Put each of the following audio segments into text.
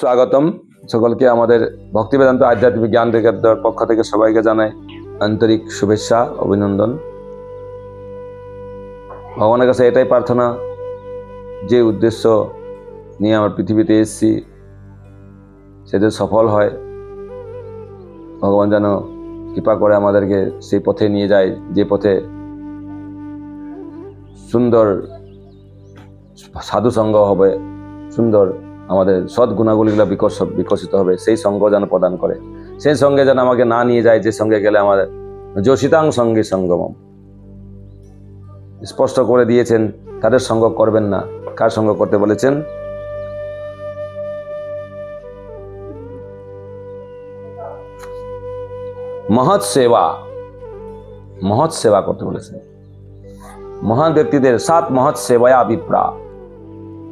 স্বাগতম সকলকে আমাদের ভক্তি বেদান্ত আধ্যাত্মিক জ্ঞান বিজ্ঞানের পক্ষ থেকে সবাইকে জানাই আন্তরিক শুভেচ্ছা অভিনন্দন। ভগবানের কাছে এটাই প্রার্থনা, যে উদ্দেশ্য নিয়ে আমার পৃথিবীতে এসেছি সেটা সফল হয়। ভগবান যেন কৃপা করে আমাদেরকে সেই পথে নিয়ে যায়, যে পথে সুন্দর সাধু সঙ্গ হবে, সুন্দর আমাদের সৎ গুণাগুলিগুলো বিকশিত হবে, সেই সঙ্গ যেন প্রদান করে। সেই সঙ্গে যেন আমাকে না নিয়ে যায় যে সঙ্গে গেলে আমাদের যোশিতাং সঙ্গে সঙ্গমম, স্পষ্ট করে দিয়েছেন তাদের সঙ্গ করবেন না। কার সঙ্গ করতে বলেছেন? মহৎ সেবা করতে বলেছেন। মহান ব্যক্তিদের 7 মহৎ সেবায়া বিপ্রা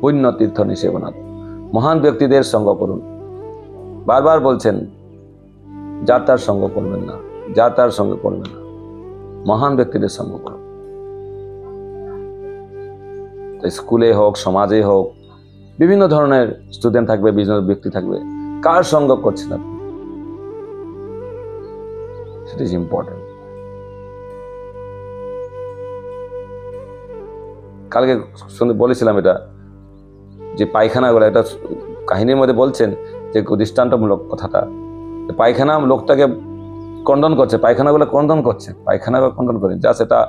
পুণ্য তীর্থ নিষেবনাথ। মহান ব্যক্তিদের সঙ্গ করুন। বারবার বলছেন যার তার সঙ্গ করবেন না, যার তার সঙ্গ করবেন না, মহান ব্যক্তিদের সঙ্গ করুন। স্কুলে হোক, সমাজে হোক, বিভিন্ন ধরনের স্টুডেন্ট থাকবে, বিভিন্ন ব্যক্তি থাকবে, কার সঙ্গ করছেন আপনি, সেটা ইজ ইম্পর্টেন্ট। কালকে বলেছিলাম এটা, যে পায়খানাগুলো, এটা কাহিনীর মধ্যে বলছেন যে দৃষ্টান্তমূলক কথাটা, পায়খানা লোকটাকে খণ্ডন করছে, পায়খানাগুলো খণ্ডন করছে, পায়খানাগুলো খণ্ডন করে, যা সেটা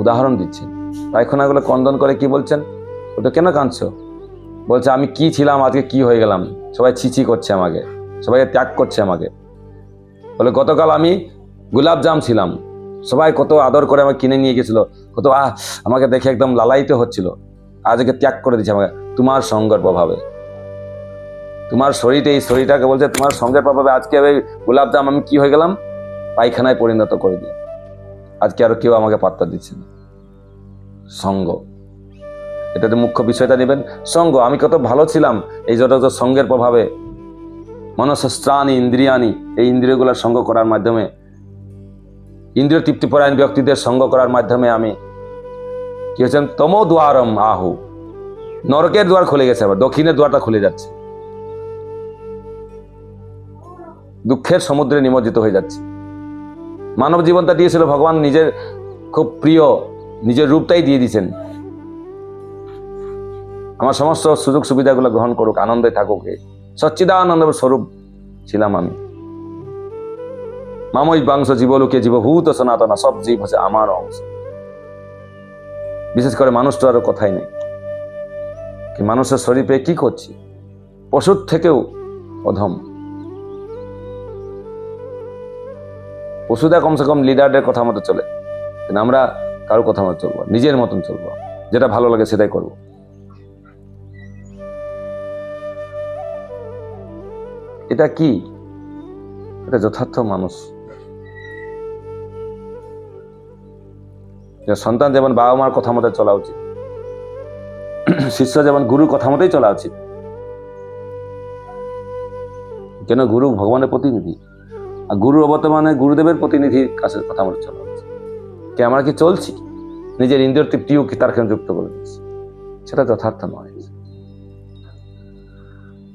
উদাহরণ দিচ্ছেন। পায়খানাগুলো খণ্ডন করে কি বলছেন? ওটা কেন কাঁদছো? বলছে আমি কি ছিলাম, আজকে কি হয়ে গেলাম, সবাই ছিছি করছে আমাকে, সবাই ত্যাগ করছে আমাকে। বলে গতকাল আমি গোলাপ জাম ছিলাম, সবাই কত আদর করে আমাকে কিনে নিয়ে গেছিল, কত আমাকে দেখে একদম লালায়িত হচ্ছিল, আজকে ত্যাগ করে দিচ্ছে আমাকে তোমার সঙ্গের প্রভাবে। তোমার শরীরটা, এই শরীরটাকে বলছে তোমার সঙ্গের প্রভাবে আজকে ওই গোলাপ জাম আমি কি হয়ে গেলাম, পায়খানায় পরিণত করে দিই। আজকে আর কেউ আমাকে পাত্তা দিচ্ছে না। সঙ্গ, এটাতে মুখ্য বিষয়টা নেবেন। সঙ্গ, আমি কত ভালো ছিলাম এই যত সঙ্গের প্রভাবে, মনস্ত্রাণী ইন্দ্রিয়ানি, এই ইন্দ্রিয়গুলোর সঙ্গ করার মাধ্যমে, ইন্দ্রিয় তৃপ্তিপরায়ণ ব্যক্তিদের সঙ্গ করার মাধ্যমে আমি কি হচ্ছেন, তমো দ্বারম আহু, নরকের দ্বার খুলে গেছে, আবার দক্ষিণের দ্বারটা খুলে যাচ্ছে, দুঃখের সমুদ্রে নিমজ্জিত হয়ে যাচ্ছে। মানব জীবনটা দিয়েছিল ভগবান নিজের খুব প্রিয়, নিজের রূপটাই দিয়ে দিয়েছেন, আমার সমস্ত সুযোগ সুবিধাগুলো গ্রহণ করুক, আনন্দে থাকুক, সচ্চিদানন্দ স্বরূপ ছিলাম আমি। মামই বাংশ জীবলোকে জীবভূত সনাতন, সব জীব হচ্ছে আমার অংশ। বিশেষ করে মানুষ তো আরো কথাই নেই, কি মানুষের শরীরে কি করছি, পশুর থেকেও অধম। পশুরা কমসে কম লিডারদের কথা মতো চলে, কিন্তু আমরা কারোর কথা মতো চলবো, নিজের মতন চলবো, যেটা ভালো লাগে সেটাই করবো। এটা কি? এটা যথার্থ মানুষ। সন্তান যেমন বাবা মার কথা মতো চলা উচিত, শিষ্য যেমন গুরুর কথা মতোই চলা উচিত। কেন? গুরু ভগবানের প্রতিনিধি, আর গুরু অবর্তমানে গুরুদেবের প্রতিনিধির কাছে কথা মতো চলা উচিত। কে আমরা কি চলছি? নিজের ইন্দ্রিয় তৃপ্তিও কি তার ক্ষেত্রে যুক্ত করে দিচ্ছি? সেটা যথার্থ নয়।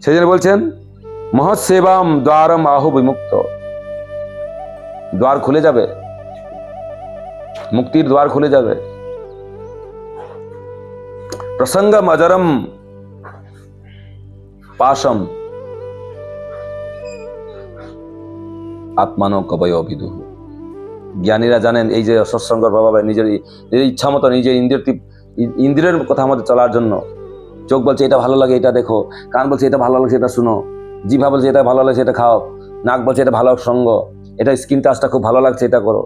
সেই জন্য বলছেন মহৎ সেবাম দ্বারম আহু বিমুক্ত, দ্বার খুলে যাবে, মুক্তির দ্বার খুলে যাবে। প্রসঙ্গম অজরম পাশম আত্মানো কবয় বিদুহ। জ্ঞানীরা জানেন এই যে সৎসঙ্গের প্রভাবে নিজের ইচ্ছা মতো, নিজের ইন্দ্রিয়ের কথা মতো চলার জন্য, চোখ বলছে এটা ভালো লাগে এটা দেখো, কান বলছে এটা ভালো লাগছে এটা শুনো, জিভা বলছে এটা ভালো লাগছে এটা খাও, নাক বলছে এটা ভালো সঙ্গ, এটা স্কিন টাচটা খুব ভালো লাগছে এটা করো,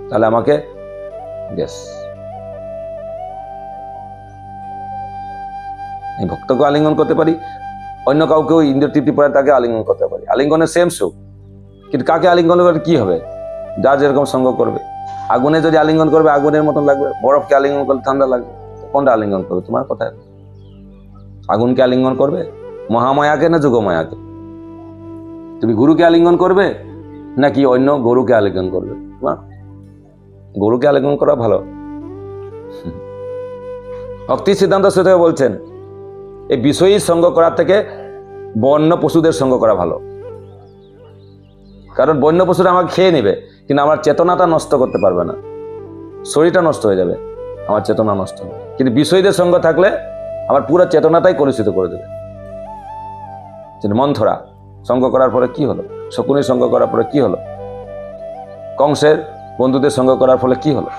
তাহলে আমাকে এই ভক্তকে আলিঙ্গন করতে পারি, অন্য কাউকেও ইন্দ্রিয় তৃপ্তি পরে তাকে আলিঙ্গন করতে পারি। আলিঙ্গনের সেম সুখ, কিন্তু কাকে আলিঙ্গন করে কি হবে? যার যেরকম সঙ্গ করবে। আগুনে যদি আলিঙ্গন করবে আগুনের মতন লাগবে, বরফকে আলিঙ্গন করলে ঠান্ডা লাগবে। কোনটা আলিঙ্গন করবে? তোমার কথায়। আগুনকে আলিঙ্গন করবে, মহামায়াকে না যোগমায়াকে? তুমি গুরুকে আলিঙ্গন করবে নাকি অন্য গরুকে আলিঙ্গন করবে? তোমার গরুকে আলিঙ্গন করা ভালো। ভক্তি সিদ্ধান্ত বলছেন এই বিষয়ী সঙ্গ করার থেকে বন্য পশুদের সঙ্গ করা ভালো, কারণ বন্য পশুরা আমাকে খেয়ে নেবে কিন্তু আমার চেতনাটা নষ্ট করতে পারবে না, শরীরটা নষ্ট হয়ে যাবে, আমার চেতনা নষ্ট হবে। কিন্তু বিষয়ীদের সঙ্গ থাকলে আমার পুরো চেতনাটাই কলুষিত করে দেবে। মন্থরা সঙ্গ করার পরে কি হলো, শকুনির সঙ্গ করার পরে কি হলো, কংসের বন্ধুদের সঙ্গ করার ফলে কি হলো।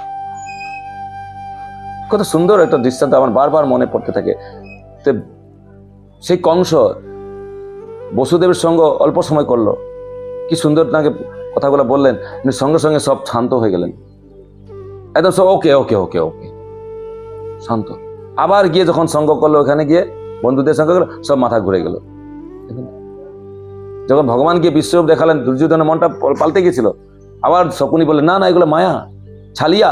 কত সুন্দর একটা দৃষ্টান্ত আমার বারবার মনে পড়তে থাকে। সেই কংস বসুদেবের সঙ্গ অল্প সময় করলো, কি সুন্দর তাকে কথাগুলো বললেন, সঙ্গে সঙ্গে সব শান্ত হয়ে গেলেন, একদম সব ওকে ওকে ওকে ওকে শান্ত। আবার গিয়ে যখন সঙ্গ করলো, ওখানে গিয়ে বন্ধুদের সঙ্গে গেলো, সব মাথা ঘুরে গেল। যখন ভগবান গিয়ে বিশ্বরূপ দেখালেন, দুর্যোধনের মনটা পাল্টে গেছিল। আবার শকুনি বললেন, না না এগুলো মায়া, ছালিয়া,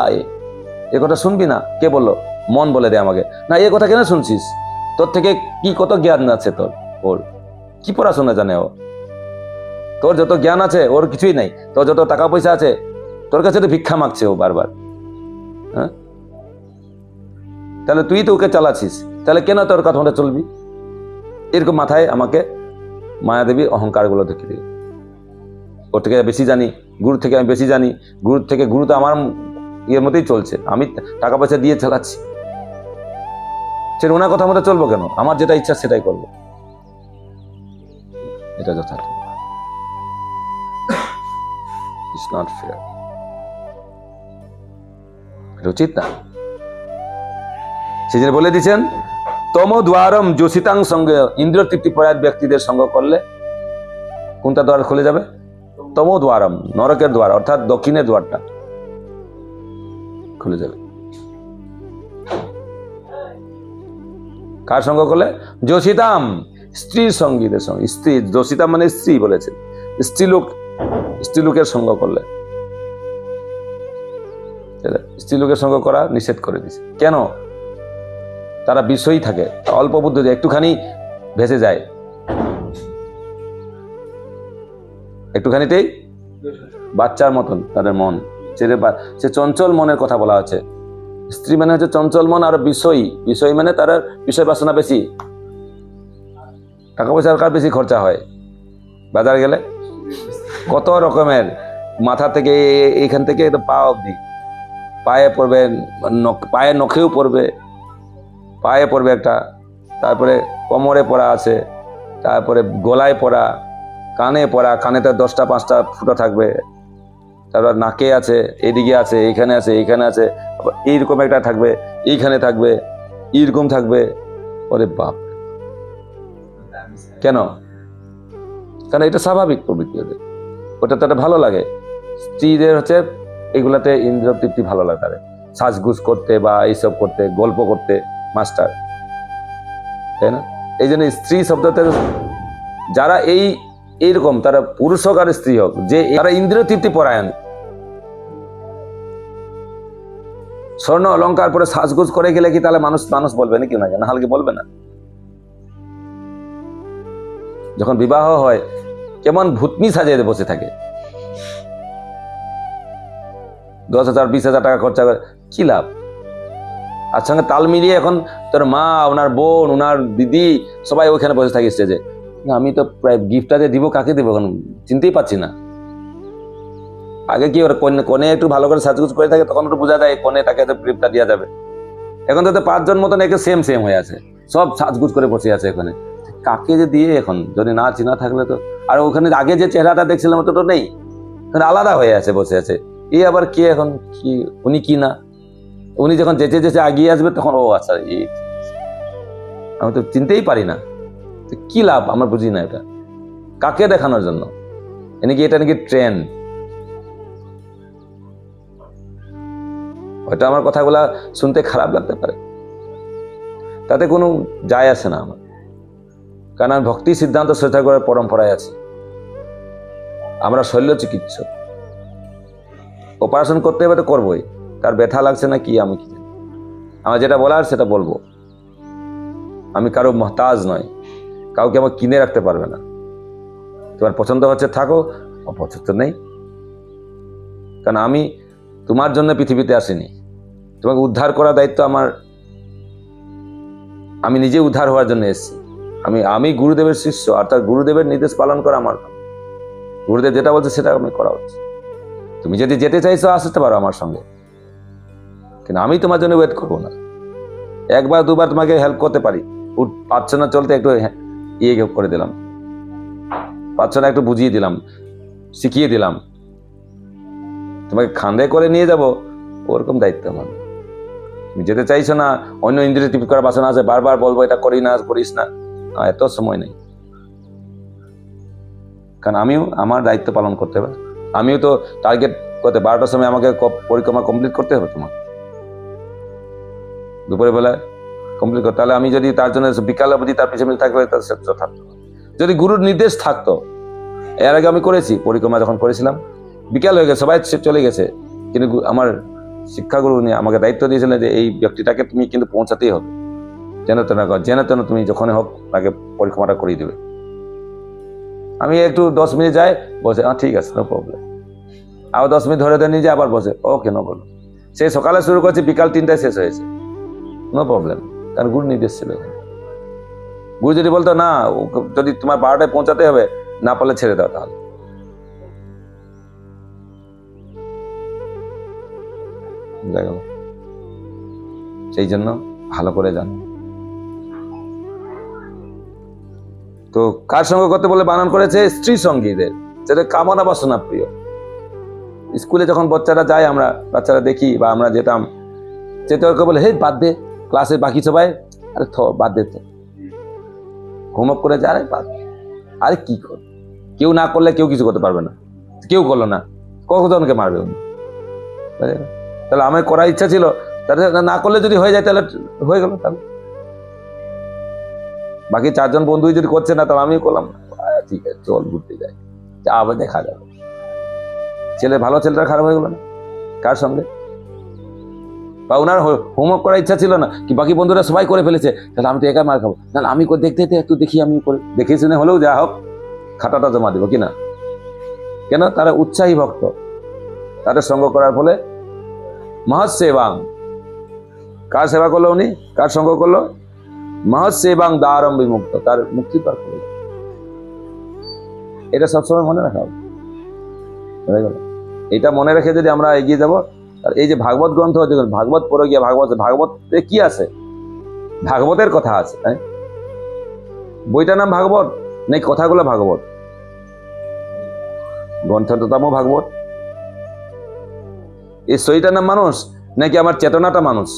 এ কথা শুনবি না। কে বললো? মন বলে দে আমাকে। না এ কথা কেন শুনছিস? তোর থেকে কি কত জ্ঞান আছে তোর, ওর কি পড়াশোনা জানে ও? তোর যত জ্ঞান আছে ওর কিছুই নাই, তোর যত টাকা পয়সা আছে তোর কাছে তো ভিক্ষা মাগছে ও বারবার। হ্যাঁ, তাহলে তুই তো ওকে চালাচ্ছিস, তাহলে কেন তোর কথাটা চলবি? এরকম মাথায় আমাকে মায়াদেবী অহংকার গুলো দেখে দিল। ওর থেকে বেশি জানি, গুরু থেকে আমি বেশি জানি, গুরু থেকে গুরু তো আমার ইয়ের মতোই চলছে, আমি টাকা পয়সা দিয়ে চালাচ্ছি, সে ওনার কথা মতো চলবো কেন? আমার যেটা ইচ্ছা সেটাই করবো, এটা যথার্থ। It's not fair. এটা উচিত না। সেই জন্য বলে দিচ্ছেন, তম দ্বারম যোশিতাং সঙ্গে, ইন্দ্রিয় তৃপ্তি পরায়ণ ব্যক্তিদের সঙ্গ করলে কোনটা দ্বার খুলে যাবে? তম দ্বারম, নরকের দ্বার, অর্থাৎ দক্ষিণের দ্বারটা খুলে যাবে। কার সঙ্গ করলে? যোশিতাম, স্ত্রীর সঙ্গীদের সঙ্গে। স্ত্রী, যোশিতাম মানে স্ত্রী বলেছে, স্ত্রীলোকের সঙ্গ করলে। স্ত্রীলোকের সঙ্গ করা নিষেধ করে দিছে। কেন? তারা বিষয়ই থাকে, অল্প বুদ্ধি, একটুখানি ভেসে যায়, একটুখানিতেই বাচ্চার মতন তাদের মন, সে চঞ্চল মনের কথা বলা হচ্ছে। স্ত্রী মানে হচ্ছে চঞ্চল মন, আর বিষয়, বিষয় মানে তার বিষয় বাসনা বেশি। টাকা পয়সার কার বেশি খরচা হয় বাজার গেলে? কত রকমের, মাথা থেকে এইখান থেকে পা অবধি, পায়ে পড়বে, পায়ে নখেও পড়বে, পায়ে পড়বে একটা, তারপরে কোমরে পড়া আছে, তারপরে গলায় পড়া, কানে পড়া, কানেতে 10টা 5টা ফুটো থাকবে, তারপর নাকে আছে, এদিকে আছে, এইখানে আছে, এইখানে আছে, এইরকম একটা থাকবে, এইখানে থাকবে, এইরকম থাকবে। ওরে বাপ! কেন? কারণ এটা স্বাভাবিক প্রবৃত্তি ওদের, ওটা তো ভালো লাগে। স্ত্রীদের হচ্ছে এগুলাতে ইন্দ্রিয় তৃপ্তি ভালো লাগে, তাদের সাজগুজ করতে বা এইসব করতে, গল্প করতে, মাস্টার, তাই না? এই জন্য স্ত্রী শব্দতে যারা এইরকম, তারা পুরুষ হোক আর স্ত্রী হোক, যে তারা ইন্দ্রিয় তৃপ্তি পরায়ণ, স্বর্ণ অলঙ্কার পরে সাজগুজ করে গেলে কি তাহলে মানুষ বলবে নাকি? না, না হালকে বলবে না। যখন বিবাহ হয় কেমন ভূতনি সাজিয়ে বসে থাকে, 10,000 20,000 টাকা খরচা করে, কি লাভ? আর সঙ্গে তাল মিলিয়ে এখন তোর মা, ওনার বোন, ওনার দিদি সবাই ওইখানে বসে থাকে স্টেজে। আমি তো প্রায় গিফটটা যে দিব, কাকে দিব এখন চিনতেই পাচ্ছি না। আগে কি ওর কনে একটু ভালো করে সাজগুজ করে থাকে, তখন একটু বোঝা যায় কনে, তাকে তো গিফটটা দেওয়া যাবে। এখন তো 5 জন মতন একে সেম হয়ে আছে, সব সাজগুজ করে বসে আছে এখানে, কাকে যে দিয়ে এখন, যদি না চিনা থাকলে তো। আর ওখানে আগে যে চেহারাটা দেখছিলাম তো নেই, আলাদা হয়ে আছে, বসে আছে। এই আবার কে এখন, কি উনি কি না, উনি যখন যেচে যেচে আগিয়ে আসবে তখন ও আচ্ছা, আমি তো চিনতেই পারি না, কি লাভ? আমার বুঝি না এটা কাকে দেখানোর জন্য, নাকি এটা নাকি ট্রেন্ড। হয়তো আমার কথাগুলা শুনতে খারাপ লাগতে পারে, তাতে কোনো যায় আসে না আমার, কারণ আমি ভক্তি সিদ্ধান্ত শ্রদ্ধাগড়ের পরম্পরায় আছি। আমরা শল্য চিকিৎসক, অপারেশন করতে হবে তো করবোই, তার ব্যথা লাগছে না কি আমি কি জানি, আমার যেটা বলার সেটা বলবো। আমি কারো মহতাজ নয়, কাউকে আমার কিনে রাখতে পারবে না। তোমার পছন্দ হচ্ছে থাকো, অপছন্দ নেই, কারণ আমি তোমার জন্য পৃথিবীতে আসিনি, তোমাকে উদ্ধার করার দায়িত্ব আমার। আমি নিজে উদ্ধার হওয়ার জন্য এসেছি, আমি গুরুদেবের শিষ্য, অর্থাৎ গুরুদেবের নির্দেশ পালন করা আমার কাজ। গুরুদেব যেটা বলছে সেটা আমি করা উচিত। তুমি যদি যেতে চাইছো আসতে পারো আমার সঙ্গে, কিন্তু আমি তোমার জন্য ওয়েট করবো না। একবার দুবার তোমাকে হেল্প করতে পারি, পারছো না চলতে, একটু ইয়ে করে দিলাম, পারছো না একটু বুঝিয়ে দিলাম, শিখিয়ে দিলাম, তোমাকে খান্দে করে নিয়ে যাব, ওরকম দায়িত্ব আমার। তুমি যেতে চাইছো না, অন্য ইন্দ্রিয় তৃপ্তি করার বাসনা আছে, বারবার বলবো এটা করিস না, এত সময় নেই। কারণ আমিও আমার দায়িত্ব পালন করতে হবে। আমিও তো টার্গেট করতে 12টার সময় আমাকে পরিক্রমা কমপ্লিট করতে হবে তোমার, দুপুরের বেলায় কমপ্লিট করতে। তাহলে আমি যদি তার জন্য বিকাল অবধি তার পিছনে থাকবে, থাকতো। যদি গুরুর নির্দেশ থাকতো, এর আগে আমি করেছি পরিক্রমা, যখন করেছিলাম বিকাল হয়ে গেছে, সবাই চলে গেছে, কিন্তু আমার শিক্ষাগুরু উনি আমাকে দায়িত্ব দিয়েছিলেন যে এই ব্যক্তিটাকে তুমি কিন্তু পৌঁছাতেই হবে, যেন তেন তুমি যখনই হোক তাকে পরিক্রমাটা করিয়ে দেবে। আমি একটু 10 মিনিট যাই, বসে ঠিক আছে, নো প্রবলেম। আবার 10 মিনিট ধরে নিয়ে যায়, আবার বসে ওকে নো প্রবলেম। সে সকালে শুরু করছে, বিকাল 3টায় শেষ হয়েছে, নো প্রবলেম। কারণ গুরু নির্দেশ ছিল। গুরু যদি বলতো না, যদি তোমার 12টায় পৌঁছাতে হবে, না পারলে ছেড়ে দাও, তাহলে দেখো। সেই জন্য ভালো করে জানো। তো কার সঙ্গে করতে বলে বানান করেছে? স্ত্রী সঙ্গীদের, যেটা কামনা বাসনা প্রিয়। স্কুলে যখন বাচ্চারা যায়, আমরা বাচ্চারা দেখি বা আমরা যেতাম, যেতে বলে হে বাদ দে, ক্লাসে বাকি সবাই আরে বাদ দে, তো হোমওয়ার্ক করে যায়, আরে কি কর, কেউ না করলে কেউ কিছু করতে পারবে না, কেউ করলো না, কতজনকে মারবে উনি? তাহলে আমার করার ইচ্ছা ছিল, তাহলে না করলে যদি হয়ে যায় তাহলে হয়ে গেল। তাহলে বাকি 4 জন বন্ধু যদি করছে না, তাহলে আমিও করলাম না, ঠিক আছে চল ঘুরতে যাই, আবার দেখা যাবে। ভালো ছেলেটা খারাপ হয়ে গেল না কার সঙ্গে? বা ওনার হোমওয়ার্ক করার ইচ্ছা ছিল না, কি বাকি বন্ধুরা সবাই করে ফেলেছে, তাহলে আমি তো একা মার খাবো, তাহলে আমি দেখতে একটু দেখি, আমি করে দেখে শুনে হলেও যা হোক খাতাটা জমা দিব কিনা। কেন? তারা উৎসাহী ভক্ত, তাদের সঙ্গ করার ফলে মহৎ সেবাং। কার সেবা করলো উনি? কার সঙ্গ করলো? মহৎ সেবাং দ্বারম বিমুক্ত, তার মুক্তি পার করে। এটা সবসময় মনে রাখা হবে। এটা মনে রেখে যদি আমরা এগিয়ে যাব, আর এই যে ভাগবত গ্রন্থ, ভাগবত পড়ে গিয়ে ভাগবতে কি আছে? ভাগবতের কথা আছে। বইটার নাম ভাগবত, নেই কথাগুলো ভাগবত, গ্রন্থটার নামও ভাগবত। এই শরীরটার নাম মানুষ, নাকি আমার চেতনাটা মানুষ,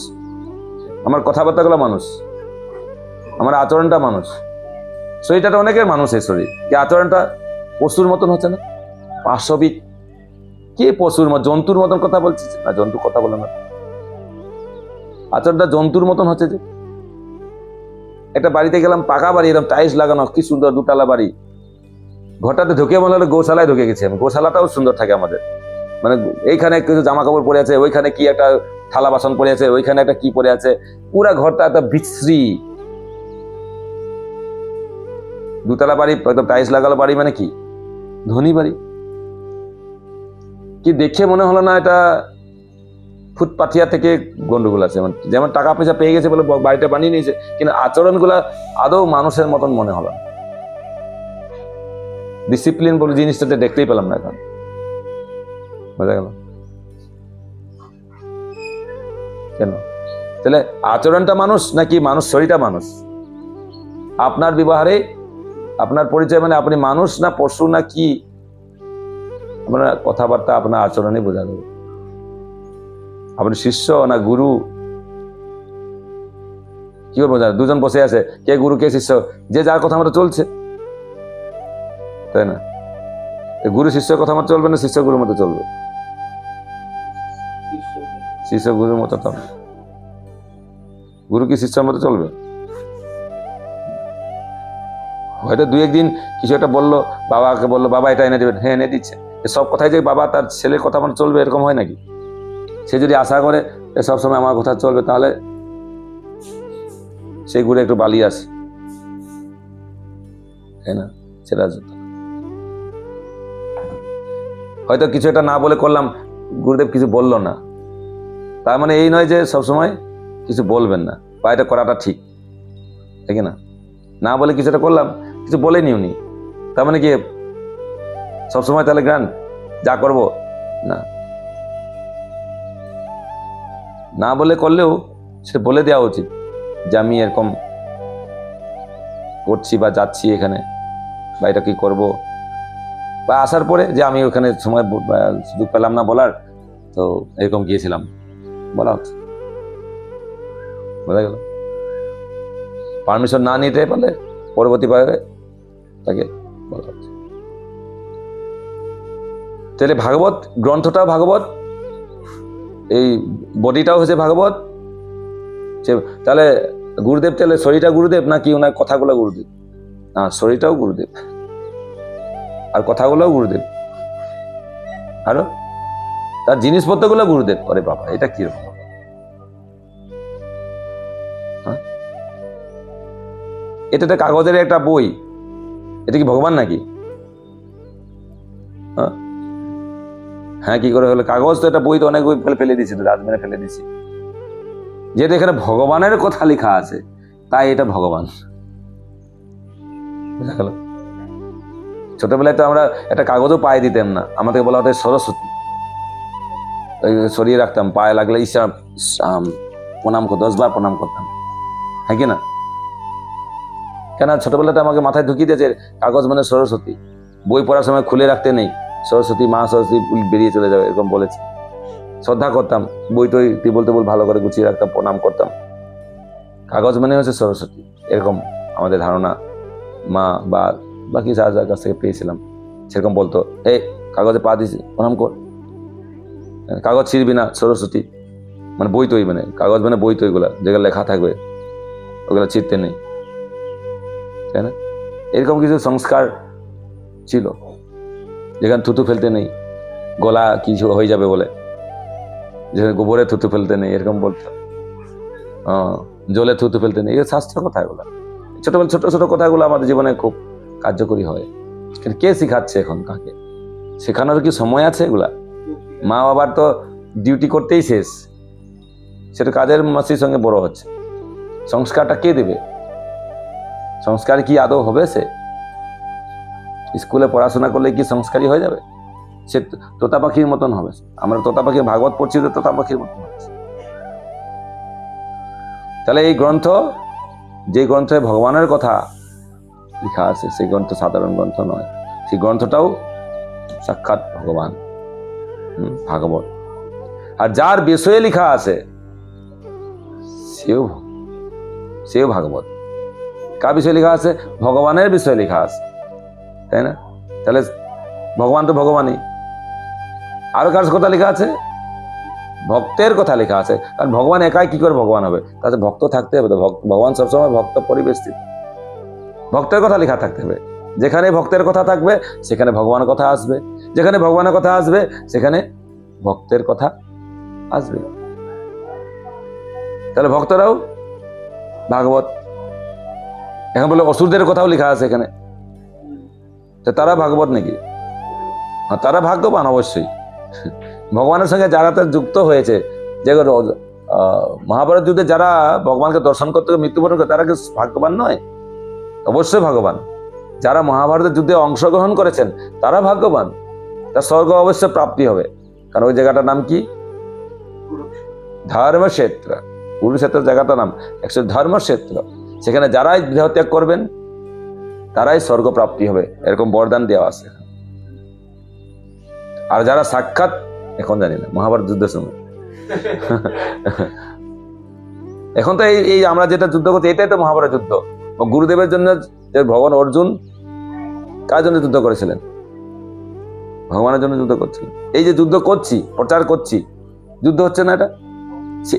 আমার কথাবার্তাগুলো মানুষ, আমার আচরণটা মানুষ? শরীরটা অনেকের মানুষ, এই শরীর কি আচরণটা পশুর মতন হচ্ছে না? পাশবিক কি পশুর মতন, জন্তুর মতন কথা বলছে না? জন্তু কথা বলে না, আচরণটা জন্তুর মতন হচ্ছে। যে একটা বাড়িতে গেলাম, পাকা বাড়ি, এরকম টাইলস লাগানো, কি সুন্দর 2 তলা বাড়ি, ঘরটাতে ঢুকে মনে হলো গোশালায় ঢুকে গেছি আমি। গোশালাটাও সুন্দর থাকে আমাদের, মানে এইখানে কিছু জামা কাপড় পরে আছে, ওইখানে কি একটা থালা বাসন পরে আছে, ওইখানে একটা কি পরে আছে, পুরা ঘরটা একটা বিশ্রী। 2 তলা বাড়ি, একদম টাইলস লাগালো বাড়ি, মানে কি ধনী বাড়ি। কি দেখে মনে হলো না এটা ফুটপাথিয়া থেকে গন্ডগোল আছে, যেমন টাকা পয়সা পেয়ে গেছে বলে বাড়িটা বানিয়ে নিয়েছে, কিন্তু আচরণগুলা আদৌ মানুষের মতন মনে হলো না। ডিসিপ্লিন বলে জিনিসটাতে দেখতেই পেলাম না এখন, বোঝা গেল কেন? তাহলে আচরণটা মানুষ নাকি মানুষ শরীরটা মানুষ? আপনার ব্যবহারে, আপনার পরিচয় মানে আপনি মানুষ না পশু না কি? আপনার কথাবার্তা, আপনার আচরণে বোঝা যাবে আপনি শিষ্য না গুরু। কি করে বোঝা? 2 জন বসে আছে, কে গুরু কে শিষ্য, যে যার কথা মতো চলছে, তাই না? গুরু শিষ্যের কথা মতো চলবে না শিষ্য গুরুর মতো চলবে? শিষ্য গুরুর মতো তো, গুরু কি শিষ্যের মতো চলবে? হয়তো 2-1 দিন কিছু একটা বললো, বাবাকে বললো বাবা এটা এনে দেবেন, হ্যাঁ এনে দিচ্ছে, সব কথাই যে বাবা তার ছেলের কথা মতো চলবে এরকম হয় নাকি? সে যদি আশা করে সবসময় আমার কথা চলবে, তাহলে সেই গুরু একটু বালি আসে, তাই না? সেটা হয়তো কিছু একটা না বলে করলাম, গুরুদেব কিছু বললো না, তার মানে এই নয় যে সবসময় কিছু বলবেন না বা এটা করাটা ঠিক, ঠিক না? না বলে কিছুটা করলাম, কিছু বলেনি উনি, তার মানে কি সবসময় তাহলে গ্রান্ট যা করব না, না বলে করলেও সেটা বলে দেওয়া উচিত যে আমি এরকম করছি বা যাচ্ছি এখানে, বা এটা কি করব, বা আসার পরে যে আমি ওখানে সময় সুযোগ পেলাম না বলার, তো এরকম গিয়েছিলাম বলা হচ্ছে, বোঝা গেল। পারমিশন না নিতে পারলে পরবর্তীভাবে তাকে বলা হচ্ছে। তাহলে ভাগবত গ্রন্থটাও ভাগবত, এই বডিটাও হচ্ছে ভাগবত। তাহলে গুরুদেব, তাহলে শরীরটা গুরুদেব নাকি ওনার কথাগুলো গুরুদেব? না, শরীরটাও গুরুদেব আর কথাগুলোও গুরুদেব, আরো তার জিনিসপত্রগুলো গুরুদেব। আরে বাবা, এটা কিরকম? এটা তো কাগজের একটা বই, এটা কি ভগবান নাকি? হ্যাঁ, কি করে হলো? কাগজ তো একটা বই, তো অনেক বই ফেলে দিয়েছি, ডাস্টবিনে ফেলে দিয়েছি। যেহেতু এখানে ভগবানের কথা লেখা আছে, তাই এটা ভগবান, বুঝা গেল। ছোটবেলায় তো আমরা একটা কাগজও পায়ে দিতাম না, আমাদের বলা হতো সরস্বতী, সরিয়ে রাখতাম, পায়ে লাগলে ঈশ্বর প্রণাম করতো, 10 বার প্রণাম করতাম, হ্যাঁ কি না? কেন ছোটবেলাটা আমাকে মাথায় ঢুকিয়ে দিয়েছে কাগজ মানে সরস্বতী, বই পড়ার সময় খুলে রাখতে নেই, সরস্বতী মা সরস্বতী বেরিয়ে চলে যাবে, এরকম বলেছে। শ্রদ্ধা করতাম, বই টই টেবিল টেবিল ভালো করে গুছিয়ে রাখতাম, প্রণাম করতাম। কাগজ মানে হচ্ছে সরস্বতী, এরকম আমাদের ধারণা। মা বা বাকি যার যার কাছ থেকে পেয়েছিলাম সেরকম বলতো, এই কাগজে পা দিছি প্রণাম কর, কাগজ ছিঁড়বি না, সরস্বতী মানে বই তৈ, মানে কাগজ মানে বই তৈগুলা যেগুলো লেখা থাকবে ওগুলো ছিঁড়তে নেই, তাই না? এরকম কিছু সংস্কার ছিল। যেখানে থুতু ফেলতে নেই, গলা কিছু হয়ে যাবে বলে, যেখানে গোবরে থুতু ফেলতে নেই, এরকম বলতো। জলে থুতু ফেলতে নেই, এগুলো শাস্ত্র কথা। এগুলো ছোটবেলা ছোট ছোট কথাগুলো আমাদের জীবনে খুব কার্যকরী হয়। কে শিখাচ্ছে এখন কাকে? শেখানোর কি সময় আছে? এগুলা মা বাবার তো ডিউটি করতেই শেষ, সেটা কাজের মাসির সঙ্গে বড় হচ্ছে। সংস্কারটা কে দেবে? সংস্কার কি আদৌ হবে? সে স্কুলে পড়াশোনা করলে কি সংস্কারী হয়ে যাবে? সে তোতা পাখির মতন হবে। আমরা তোতা পাখির ভাগবত পড়ছি, তো তোতা পাখির মতন হবে। তাহলে এই গ্রন্থ, যে গ্রন্থে ভগবানের কথা লেখা আছে, সেই গ্রন্থ সাধারণ গ্রন্থ নয়, সেই গ্রন্থটাও সাক্ষাৎ ভগবান, ভাগবত। আর যার বিষয়ে লেখা আছে সেও ভাগবত। কার বিষয়ে লেখা আছে? ভগবানের বিষয়ে লেখা আছে, তাই না? তাহলে ভগবান তো ভগবানই। আরো কার কথা লেখা আছে? ভক্তের কথা লেখা আছে। কারণ ভগবান একাই কি করে ভগবান হবে? তাতে ভক্ত থাকতে হবে। তো ভগবান সবসময় ভক্ত পরিবেষ্টিত, ভক্তের কথা লেখা থাকতে হবে। যেখানে ভক্তের কথা থাকবে সেখানে ভগবানের কথা আসবে, যেখানে ভগবানের কথা আসবে সেখানে ভক্তের কথা আসবে। তাহলে ভক্তরাও ভাগবত। এখন বলে অসুরদের কথাও লেখা আছে এখানে, তো তারা ভাগবত নাকি? তারা ভাগ্যবান অবশ্যই। ভগবানের সঙ্গে যারা তার যুক্ত হয়েছে, যে মহাভারত যুদ্ধে যারা ভগবানকে দর্শন করতে মৃত্যুবরণ করে, তারা কি ভাগ্যবান নয়? অবশ্যই ভাগ্যবান। যারা মহাভারতের যুদ্ধে অংশগ্রহণ করেছেন তারা ভাগ্যবান, তার স্বর্গ অবশ্যই প্রাপ্তি হবে। কারণ ওই জায়গাটার নাম কি? ধর্মক্ষেত্র। কুরুক্ষেত্রের জায়গাটার নাম অ্যাকচুয়ালি ধর্মক্ষেত্র। সেখানে যারাই দেহত্যাগ করবেন তারাই স্বর্গ প্রাপ্তি হবে, এরকম বরদান দেওয়া আছে। আর যারা সাক্ষাৎ, এখন জানি না মহাভারত যুদ্ধের সময়, এখন তো এই আমরা যেটা যুদ্ধ করছি এটাই তো মহাভারত যুদ্ধ। গুরুদেবের জন্য যে ভগবান অর্জুন কার জন্য যুদ্ধ করেছিলেন? ভগবানের জন্য যুদ্ধ করছিলেন। এই যে যুদ্ধ করছি, প্রচার করছি, যুদ্ধ হচ্ছে না এটা?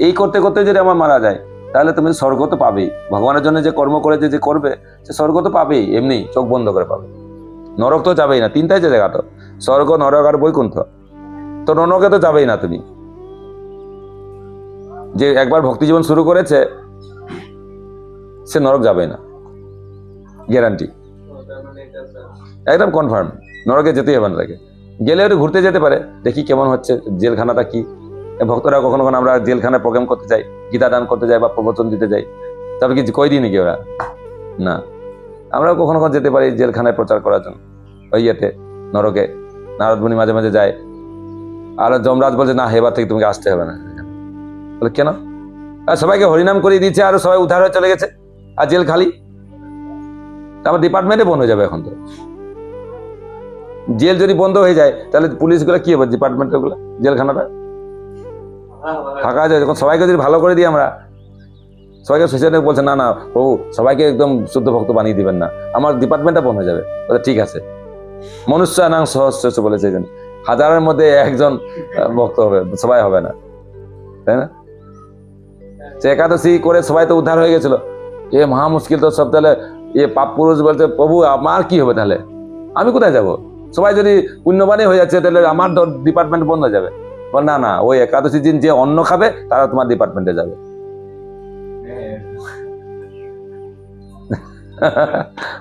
এই করতে করতে যদি আমার মারা যায়, তাহলে তুমি স্বর্গ তো পাবেই। ভগবানের জন্য যে কর্ম করে যে করবে সে স্বর্গ তো পাবেই, এমনি চোখ বন্ধ করে পাবে। নরক তো যাবেই না, তিনটাই যে জায়গা তো, স্বর্গ, নরক আর বৈকুণ্ঠ। তো নরকে তো যাবেই না তুমি। যে একবার ভক্তি জীবন শুরু করেছে সে নরক যাবে না, গ্যারান্টি, একদম কনফার্ম। নরকে যেতেই হবে না তাকে। গেলে একটু ঘুরতে যেতে পারে, দেখি কেমন হচ্ছে জেলখানাটা কি। ভক্তরা কখনো কখনো আমরা জেলখানায় প্রোগ্রাম করতে যাই, গীতা দান করতে যাই বা প্রবচন দিতে যাই, তবে কি কই দিই নাকি ওরা? না, আমরাও কখনো কখনো যেতে পারি জেলখানায় প্রচার করার জন্য, ওই ইয়েতে নরকে। নারদ মুনি মাঝে মাঝে যায়, আর যমরাজ বলছে না এবার থেকে তোমাকে আসতে হবে না। বলে কেন? আর সবাইকে হরিনাম করিয়ে দিচ্ছে, আর সবাই উদ্ধার হয়ে চলে গেছে, আর জেল খালি। তারপর ডিপার্টমেন্টে বন্ধ হয়ে যাবে। এখন তো জেল যদি বন্ধ হয়ে যায় তাহলে পুলিশ গুলা কি হবে, ডিপার্টমেন্ট গুলা, জেলখানাটা ফাঁকা যায়। যখন সবাইকে যদি ভালো করে দিই আমরা, সবাইকে সুইসাইড বলছে না না প্রভু সবাইকে একদম শুদ্ধ ভক্ত বানিয়ে দিবেন না, আমার ডিপার্টমেন্টটা বন্ধ হয়ে যাবে। বলে ঠিক আছে, মনুষ্যানাং সহস্র বলেছে, হাজারের মধ্যে একজন ভক্ত হবে, সবাই হবে না, তাই না? সে একাদশী করে সবাই তো উদ্ধার হয়ে গেছিল। এ মহা মুশকিল তো সব। তাহলে এ পাপ পুরুষ বলছে প্রভু আমার কি হবে, তাহলে আমি কোথায় যাব? সবাই যদি পুণ্যবানই হয়ে যাচ্ছে তাহলে আমার ডিপার্টমেন্ট বন্ধ হয়ে যাবে। বল না না, ওই একাদশী দিন যে অন্ন খাবে তারা তোমার ডিপার্টমেন্টে যাবে।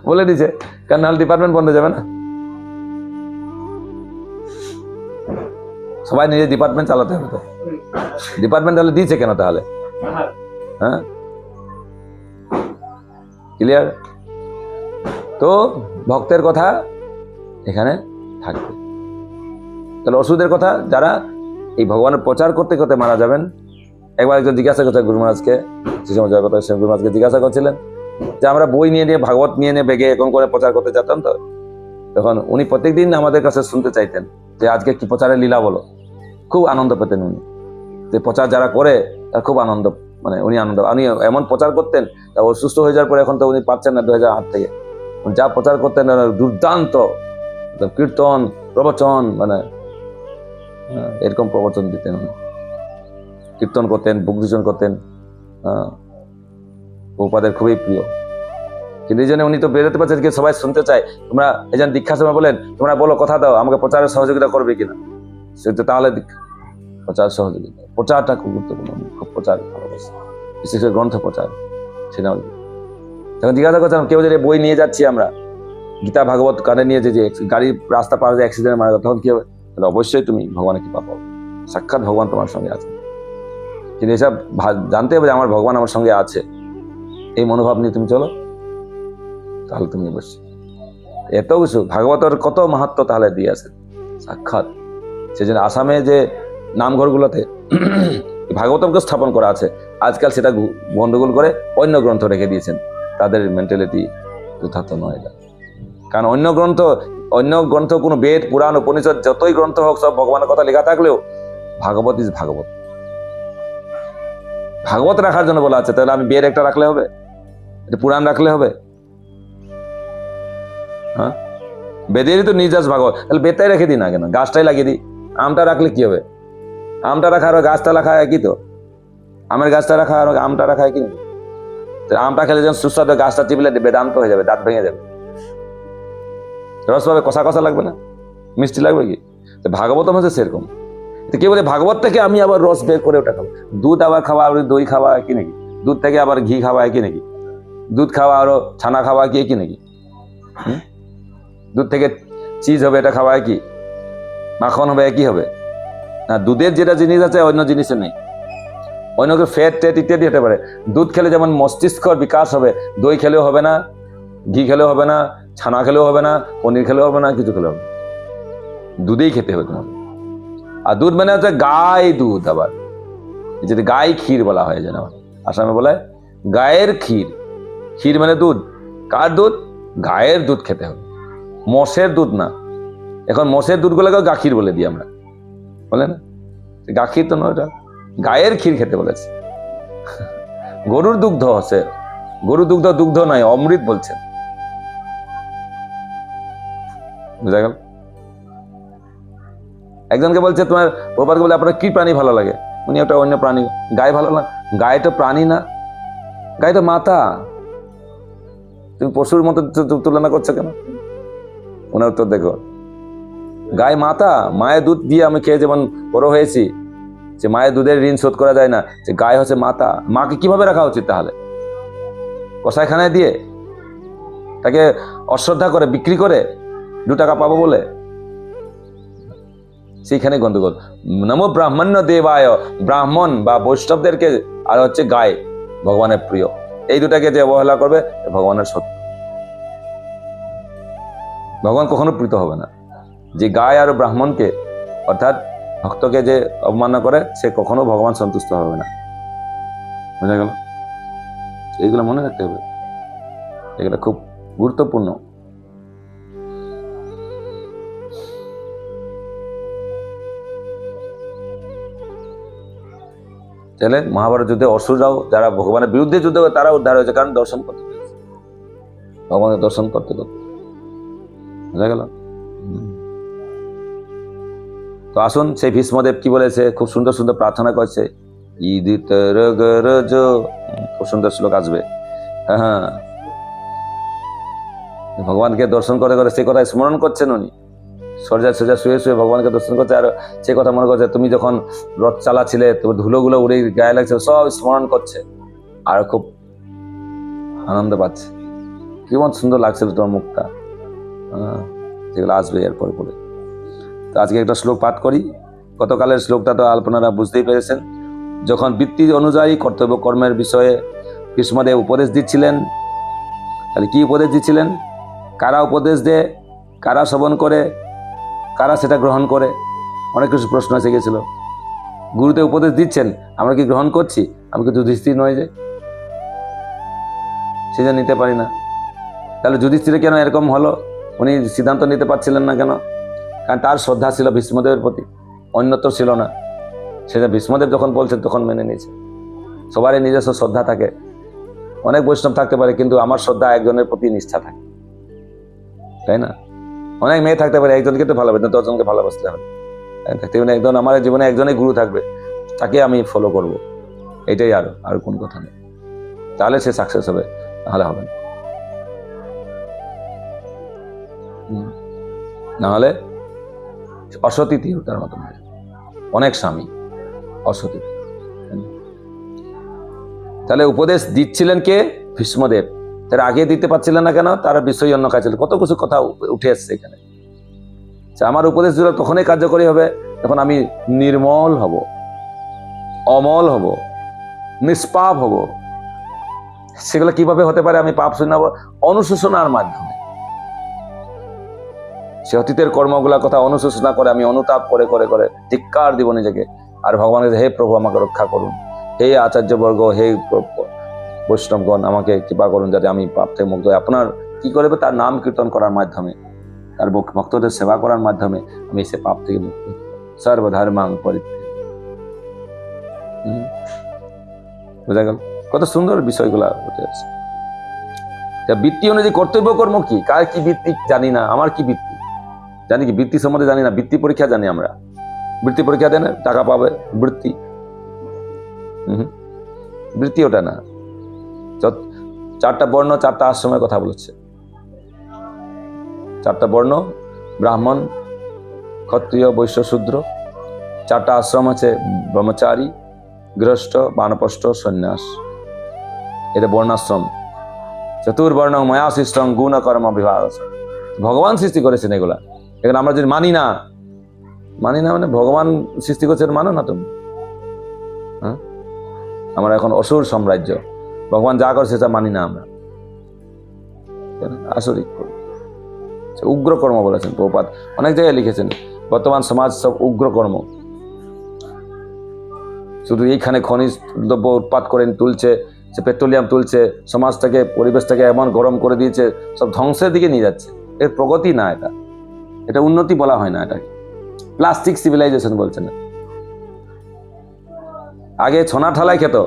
বলে দিছে, কারণ নাহলে ডিপার্টমেন্ট বন্ধ হয়ে যাবে না। সবাই নিজের ডিপার্টমেন্ট চালাতে হবে। তো ডিপার্টমেন্ট তাহলে দিয়েছে কেন তাহলে? হ্যাঁ, ক্লিয়ার? তো ভক্তের কথা এখানে থাকবে। তাহলে অসুরদের কথা, যারা এই ভগবানের প্রচার করতে করতে মারা যাবেন। একবার একজন জিজ্ঞাসা করছে গুরু মহারাজকে, গুরু মহারাজকে জিজ্ঞাসা করছিলেন যে আমরা বই নিয়ে নিয়ে ভাগবত নিয়ে নিয়ে বেগে এখন করে প্রচার করতে যেতাম, তো তখন উনি প্রত্যেকদিন আমাদের কাছে শুনতে চাইতেন যে আজকে কি প্রচারের লীলা বলো। খুব আনন্দ পেতেন উনি, যে প্রচার যারা করে তার খুব আনন্দ, মানে উনি এমন প্রচার করতেন। তা অসুস্থ হয়ে যাওয়ার পরে এখন তো উনি পাচ্ছেন না 2008 থেকে, যা প্রচার করতেন দুর্দান্ত কীর্তন প্রবচন, মানে এরকম প্রবচন দিতেন উনি, কীর্তন করতেন, বুকদূষণ করতেন। প্রভুপাদের খুবই প্রিয়। কিন্তু এই জন্য উনি তো বেরোতে পারছেন, কি সবাই শুনতে চায়। তোমরা এই জন্য দীক্ষার সময় বলেন তোমরা বলো, কথা দাও আমাকে প্রচারের সহযোগিতা করবে কিনা। সেটা তাহলে প্রচার সহযোগিতা, প্রচারটা খুব গুরুত্বপূর্ণ। খুব প্রচার ভালোবাসে, বিশেষ করে গ্রন্থ প্রচার। সেটা তখন জিজ্ঞাসা করছিলাম, কেউ যদি বই নিয়ে যাচ্ছি আমরা, গীতা ভাগবত কানে নিয়ে যে গাড়ি রাস্তা পার হয়ে অ্যাক্সিডেন্ট মারা, তখন কি হবে? তাহলে অবশ্যই তুমি ভগবানের কৃপা পাবো, সাক্ষাৎ ভগবান তোমার সঙ্গে আছে। কিন্তু এসব জানতে হবে যে আমার ভগবান আমার সঙ্গে আছে, এই মনোভাব নিয়ে তুমি চলো, তাহলে তুমি অবশ্যই। এত কিছু ভাগবতের কত মাহাত্ম তাহলে দিয়ে আছে সাক্ষাৎ। সেই জন্য আসামে যে নামঘরগুলোতে ভাগবতকে স্থাপন করা আছে, আজকাল সেটা গন্ডগোল করে অন্য গ্রন্থ রেখে দিয়েছেন। তাদের মেন্টালিটি যথার্থ নয়। কারণ অন্য গ্রন্থ কোনো বেদ পুরাণ উপনিষদ যতই গ্রন্থ হোক, সব ভগবানের কথা লেখা থাকলেও ভাগবত ইজ ভাগবত। ভাগবত রাখার জন্য বলা আছে, তাহলে আমি বেদ একটা রাখলে হবে? এটা পুরাণ রাখলে হবে? হ্যাঁ, বেদেরই তো নির্যাস ভাগবত, তাহলে বেদটাই রেখে দিই না কেন, গাছটাই লাগিয়ে দিই। আমটা রাখলে কি হবে? আমটা রাখা আর গাছটা রাখা একই তো। আমের গাছটা রাখা আর আমটা রাখা একই। আমটা খেলে যখন সুস্বাদু, গাছটা চিপলে বেদান্ত হয়ে যাবে, দাঁত ভেঙে যাবে, রস পাবে, কষা কষা লাগবে না, মিষ্টি লাগবে কি? ভাগবত হচ্ছে সেরকম। কি বলে ভাগবত থেকে আমি আবার রস বের করে ওটা খাবো। দুধ আবার খাওয়া, দই খাওয়া একই নাকি? দুধ থেকে আবার ঘি খাওয়া একই নাকি? দুধ খাওয়া আরো ছানা খাওয়া কি একই নাকি? দুধ থেকে চিজ হবে, এটা খাওয়া কি? মাখন হবে, একই হবে না? দুধের যেটা জিনিস আছে অন্য জিনিসের নেই। অন্য ফ্যাট টেট ইত্যাদি হতে পারে। দুধ খেলে যেমন মস্তিষ্কর বিকাশ হবে, দই খেলেও হবে না, ঘি খেলেও হবে না, ছানা খেলেও হবে না, পনির খেলেও হবে না, কিছু খেলেও হবে। দুধেই খেতে হবে তোমাকে। আর দুধ মানে হচ্ছে গাই দুধ, আবার যেটা গাই ক্ষীর বলা হয়, যেন আসামে বলে গায়ের ক্ষীর। ক্ষীর মানে দুধ। কার দুধ? গায়ের দুধ খেতে হবে, মোষের দুধ না। এখন মোষের দুধগুলোকেও গাখির বলে দিই আমরা, বলে না? গাখির তো নয়, ওটা গায়ের ক্ষীর খেতে বলেছে। গরুর দুগ্ধ হচ্ছে, গরুর দুগ্ধ দুগ্ধ নয়, অমৃত বলছেন। বুঝা গেল? একজনকে বলছে তোমার প্রপাত বলে আপনার কি প্রাণী ভালো লাগে? উনি একটা অন্য প্রাণী, গায়ে ভালো না। গায়ে তো প্রাণী না, গায়ে তো মাতা। তুমি পশুর মতো তুলনা করছো কেন? ওনার উত্তর দেখো, গায়ে মাতা, মায়ের দুধ দিয়ে আমি খেয়ে যেমন বড় হয়েছি, যে মায়ের দুধের ঋণ শোধ করা যায় না, যে গায়ে হচ্ছে মাতা। মাকে কিভাবে রাখা উচিত তাহলে? কসাইখানায় দিয়ে, তাকে অশ্রদ্ধা করে বিক্রি করে 2 টাকা পাবো বলে? সেইখানে গন্ডগোল। নমো ব্রাহ্মণ্য দেবায়, ব্রাহ্মণ বা বৈষ্ণবদেরকে, আর হচ্ছে গায়ে ভগবানের প্রিয়, এই দুটাকে যে অবহেলা করবে ভগবানের শত্রু। ভগবান কখনো প্রীত হবে না। যে গায় আর ব্রাহ্মণকে অর্থাৎ ভক্তকে যে অবমাননা করে সে কখনো ভগবান সন্তুষ্ট হবে না। বুঝা গেল? এইগুলো মনে রাখতে হবে, এগুলো খুব গুরুত্বপূর্ণ। তাহলে মহাভারত যুদ্ধে অসুররাও যারা ভগবানের বিরুদ্ধে যুদ্ধ করে তারা উদ্ধার হয়েছে, কারণ দর্শন করতে পেরেছে, ভগবানের দর্শন করতে করতে। বুঝা গেল? তো আসুন, সেই ভীষ্মদেব কি বলেছে, খুব সুন্দর সুন্দর প্রার্থনা করছে, খুব সুন্দর শ্লোক আসবে। হ্যাঁ, ভগবানকে দর্শন করে করে সেই কথা স্মরণ করছেন উনি, সরজা সোজা শুয়ে শুয়ে ভগবানকে দর্শন করছে, আর সেই কথা মনে করছে তুমি যখন রথ চালাছিলে তো ধুলোগুলো উড়ে গায়ে লাগছে, সব স্মরণ করছে আর খুব আনন্দ পাচ্ছে। কেমন সুন্দর লাগছিল তোমার মুখটা। যেগুলো আসবে এরপর পরে। তো আজকে একটা শ্লোক পাঠ করি। গতকালের শ্লোকটা তো আপনারা বুঝতেই পেরেছেন। যখন বৃত্তি অনুযায়ী কর্তব্য কর্মের বিষয়ে ভীষ্মদেব উপদেশ দিচ্ছিলেন, তাহলে কি উপদেশ দিচ্ছিলেন? কারা উপদেশ দেয়, কারা শ্রবণ করে, কারা সেটা গ্রহণ করে, অনেক কিছু প্রশ্ন এসে গেছিল। গুরুদেব উপদেশ দিচ্ছেন, আমরা কি গ্রহণ করছি? আমি কি যুধিষ্ঠির নয় যে, সেটা নিতে পারি না? তাহলে যুধিষ্ঠিরে কেন এরকম হলো? উনি সিদ্ধান্ত নিতে পারছিলেন না কেন? কারণ তার শ্রদ্ধা ছিল ভীষ্মদেবের প্রতি, অন্যত্র ছিল না। সেটা ভীষ্মদেব যখন বলছেন তখন মেনে নিয়েছে। সবারই নিজস্ব শ্রদ্ধা থাকে, অনেক বৈষ্ণব থাকতে পারে, কিন্তু আমার শ্রদ্ধা একজনের প্রতি নিষ্ঠা থাকে, তাই না? অনেক মেয়ে থাকতে পারে, একজনকে তো ভালোবাসে, 10 জনকে ভালোবাসতে হবে। একজন আমার জীবনে একজনই গুরু থাকবে, তাকে আমি ফলো করব, এটাই আর কোন কথা নেই। তাহলে সে সাকসেস হবে, নাহলে হবে না। নাহলে অসতী তার মতন হয়। অনেক স্বামী অসতী। তাহলে উপদেশ দিচ্ছিলেন কে? ভীষ্মদেব। তারা আগে দিতে পারছিলেন না কেন? তারা বিষয় অন্য কাজ ছিল। কত কিছু কথা উঠে এসছে এখানে। আমার উপদেশ দিল তখনই কার্যকরী হবে যখন আমি নির্মল হব, অমল হব, নিষ্পাপ হব। সেগুলো কিভাবে হতে পারে? আমি পাপ শূন্য হব অনুশোচনার মাধ্যমে। সে অতীতের কর্মগুলোর কথা অনুশোচনা করে, আমি অনুতাপ করে করে করে ধিক্কার দিব নিজেকে, আর ভগবানের হে প্রভু আমাকে রক্ষা করুন, হে আচার্যবর্গ, হে বৈষ্ণবগণ আমাকে কৃপা করুন, যাতে আমি পাপ থেকে মুক্ত হই। আপনার কি করবে? তার নাম কীর্তন করার মাধ্যমে, তার ভক্তদের সেবা করার মাধ্যমে আমি সে পাপ থেকে মুক্ত হই। সর্বধর্মাং পরিত্যাজ্য। বুঝা গেল? কত সুন্দর বিষয়গুলা উঠে আসে। বৃত্তি অনুযায়ী কর্তব্য কর্ম কি, কার কি বৃত্তি জানি না। আমার কি বৃত্তি জানি কি? বৃত্তি সম্বন্ধে জানি না। বৃত্তি পরীক্ষা জানি আমরা, বৃত্তি পরীক্ষা দেন টাকা পাবে, বৃত্তি। বৃত্তি ওটা না। 4টা বর্ণ 4টা আশ্রমের কথা বলেছে। 4টা বর্ণ, ব্রাহ্মণ, ক্ষত্রিয়, বৈশ্য, শূদ্র। 4টা আশ্রম আছে, ব্রহ্মচারী, গৃহস্থ, বানপ্রস্থ, সন্ন্যাস। এটা বর্ণাশ্রম। চতুর্বর্ণ ময়া সৃষ্টং গুণ কর্ম বিভাগ। ভগবান সৃষ্টি করেছেন এগুলা। এখানে আমরা যদি মানি না মানে ভগবান সৃষ্টি করেছেন মানো না তুমি? হ্যাঁ, আমরা এখন অসুর সাম্রাজ্য, ভগবান যা করে সেটা মানি না আমরা। আসরিক উগ্র কর্ম বলেছেন প্রভুপাদ, অনেক জায়গায় লিখেছেন। বর্তমান সমাজ সব উগ্র কর্ম, শুধু এইখানে খনিজ দ্রব্য উৎপাদ করে তুলছে, সে পেট্রোলিয়াম তুলছে, সমাজটাকে পরিবেশটাকে এমন গরম করে দিয়েছে, সব ধ্বংসের দিকে নিয়ে যাচ্ছে। এর প্রগতি না, এটা উন্নতি বলা হয় না। এটাকে প্লাস্টিক সিভিলাইজেশন বলছে না। আগে ছোনা ঠালায় খেত,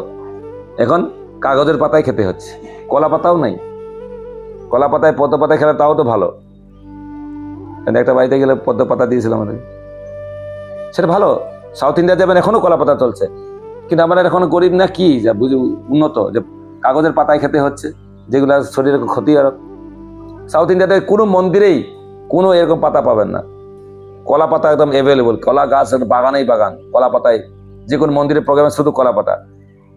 এখন কাগজের পাতায় খেতে হচ্ছে। কলা পাতাও নাই, কলা পাতায় পদ্ম পাতায় খেলে তাও তো ভালো। একটা বাড়িতে গেলে পদ্ম পাতা দিয়েছিল আমাদের, সেটা ভালো। সাউথ ইন্ডিয়া যাবেন, এখনো কলা পাতা চলছে, কিন্তু আমরা এখনো গরিব না কি যা বুঝি উন্নত যে কাগজের পাতায় খেতে হচ্ছে, যেগুলো শরীরের ক্ষতিকারক। সাউথ ইন্ডিয়াতে কোনো মন্দিরেই কোনো এরকম পাতা পাবেন না। কলা পাতা একদম অ্যাভেলেবল, কলা গাছ বাগানেই বাগান, কলা পাতায় যে কোনো মন্দিরের প্রোগ্রামে শুধু কলা পাতা।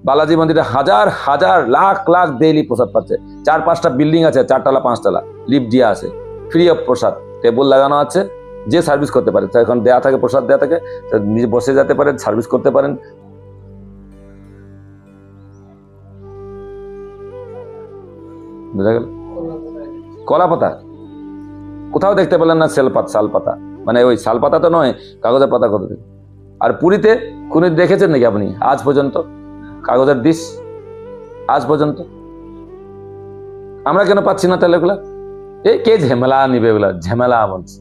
বালাজি মন্দিরে হাজার হাজার লাখ লাখ ডেইলি প্রসাদ পাচ্ছে। 4-5টা বিল্ডিং আছে, 4তলা 5তলা, লিফট দিয়ে আছে, ফ্রি অফ প্রসাদ, টেবল লাগানো আছে, যে সার্ভিস করতে পারে। তো এখন দেয়া থাকে, প্রসাদ দেয়া থাকে, নিজে বসে যেতে পারেন, সার্ভিস করতে পারেন। বুঝা গেল? কলা পাতা কোথাও দেখতে পেলেন না শাল পাতা, মানে ওই শাল পাতা তো নয়, কাগজের পাতা কত দিন। আর পুরীতে কোন দেখেছেন নাকি আপনি আজ পর্যন্ত কাগজের ডিশ? আজ পর্যন্ত আমরা কেন পাচ্ছি না তাহলে এগুলা? এই কে ঝামেলা নিবে এগুলা? ঝামেলা বলছে,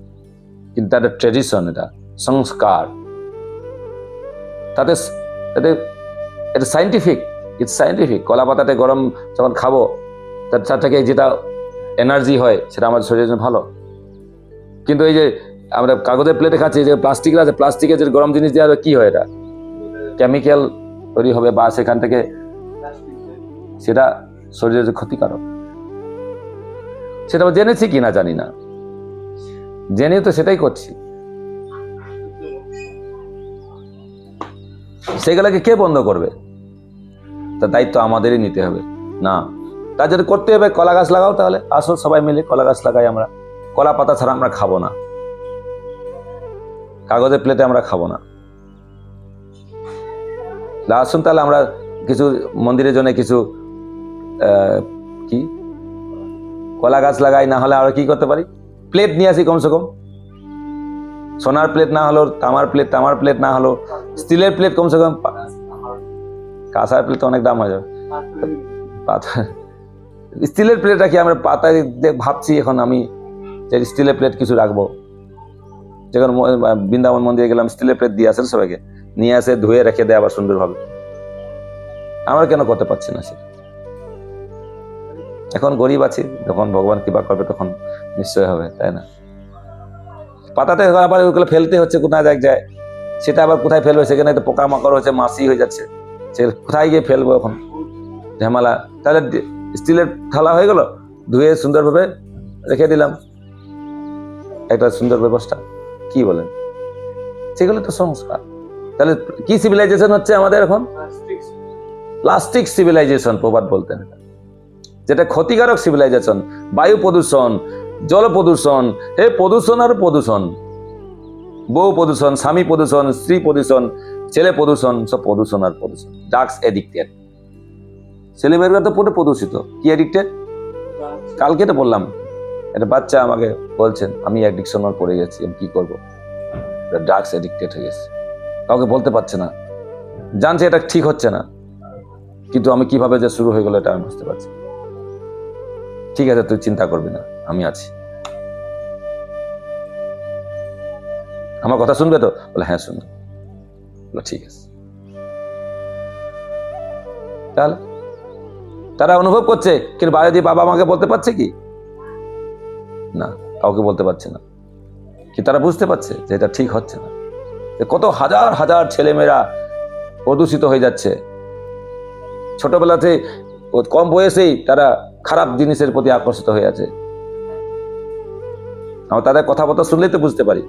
কিন্তু এটা ট্রেডিশন, এটা সংস্কার, তাতে এটা সাইন্টিফিক, ইটস সাইন্টিফিক। কলা পাতাতে গরম যখন খাবো তার থেকে যেটা এনার্জি হয় সেটা আমাদের শরীরের জন্য ভালো। কিন্তু এই যে আমরা কাগজের প্লেটে খাচ্ছি, যে প্লাস্টিকের আছে, প্লাস্টিকের যে গরম জিনিস দেওয়া হবে, কি হয়? এটা কেমিক্যাল তৈরি হবে বা সেখান থেকে সেটা শরীরের ক্ষতিকারক। সেটা জেনেছি কিনা জানি না, জেনে তো সেটাই করছি। সেগুলোকে কে বন্ধ করবে? তার দায়িত্ব আমাদেরই নিতে হবে। না, তার যদি করতে হবে কলা গাছ লাগাও, তাহলে আসো সবাই মিলে কলা গাছ লাগাই। আমরা কলা পাতা ছাড়া আমরা খাবো না, কাগজের প্লেটে আমরা খাবো না। আসুন তাহলে আমরা কিছু মন্দিরের জন্য কিছু কি কলা গাছ লাগাই, না হলে আর কি করতে পারি? প্লেট নিয়ে আসি, কমসে কম সোনার প্লেট না হলো, তামার প্লেট না হলো, স্টিলের প্লেট কমসে কম। কাঁসার প্লেট তো অনেক দাম হয়ে যাবে। স্টিলের প্লেট রাখি আমরা, পাতায় ভাবছি এখন আমি যে স্টিলের প্লেট কিছু রাখবো। যখন বৃন্দাবন মন্দিরে গেলাম, স্টিলের প্লেট দিয়ে আসেন সবাইকে, নিয়ে আসে ধুয়ে রেখে দেয় আবার সুন্দরভাবে। আমরা কেন করতে পারছি না সেটা? এখন গরিব আছি, যখন ভগবান কৃপা করবে তখন নিশ্চয় হবে, তাই না? পাতাতে আবার ওগুলো ফেলতে হচ্ছে কোথায় যায়, সেটা আবার কোথায় ফেলবে? সেখানে তো পোকামাকড় হচ্ছে, মাছি হয়ে যাচ্ছে, সে কোথায় গিয়ে ফেলবো এখন? ঝামেলা। তাহলে স্টিলের থালা হয়ে গেল, ধুয়ে সুন্দরভাবে রেখে দিলাম, একটা সুন্দর ব্যবস্থা। কি বলেন? সেগুলো তো সংস্কার। তাহলে কি সিভিলাইজেশন হচ্ছে আমাদের এখন? প্লাস্টিক সিভিলাইজেশন প্রবাদ বলতেন, যেটা ক্ষতিকারক সিভিলাইজেশন। বায়ু প্রদূষণ, জল প্রদূষণ, হে প্রদূষণ আর প্রদূষণ, বউ প্রদূষণ, স্বামী প্রদূষণ, স্ত্রী প্রদূষণ, ছেলে প্রদূষণ, সব প্রদূষণ আর প্রদূষণ। ড্রাগস এডিক্টেড, ছেলেমেয়েরা তো পুরো প্রদূষিত। কি এডিক্টেড? কালকে তো বললাম, একটা বাচ্চা আমাকে বলছেন আমি অ্যাডিকশনে পড়ে গেছি, আমি কি করবো? ড্রাগস এডিক্টেড হয়ে গেছে, কাউকে বলতে পারছে না, জানছে এটা ঠিক হচ্ছে না, কিন্তু আমি কিভাবে যে শুরু হয়ে গেল এটা আমি বুঝতে পারছি। ঠিক আছে, তুই চিন্তা করবি না, আমি আছি। আমার কথা শুনবে তো? বলে হ্যাঁ শুনবে। বলে ঠিক আছে। তাহলে তারা অনুভব করছে, কিন্তু বাইরে দিয়ে বাবা মাকে বলতে পারছে কি? না, কাউকে বলতে পারছে না। কি তারা বুঝতে পারছে যে এটা ঠিক হচ্ছে না? কত হাজার হাজার ছেলেমেয়েরা প্রদূষিত হয়ে যাচ্ছে, ছোটবেলাতে কম বয়সেই তারা খারাপ জিনিসের প্রতি আকর্ষিত হয়ে আছে। আমরা তাদের কথাবার্তা শুনলেই তো বুঝতে পারি।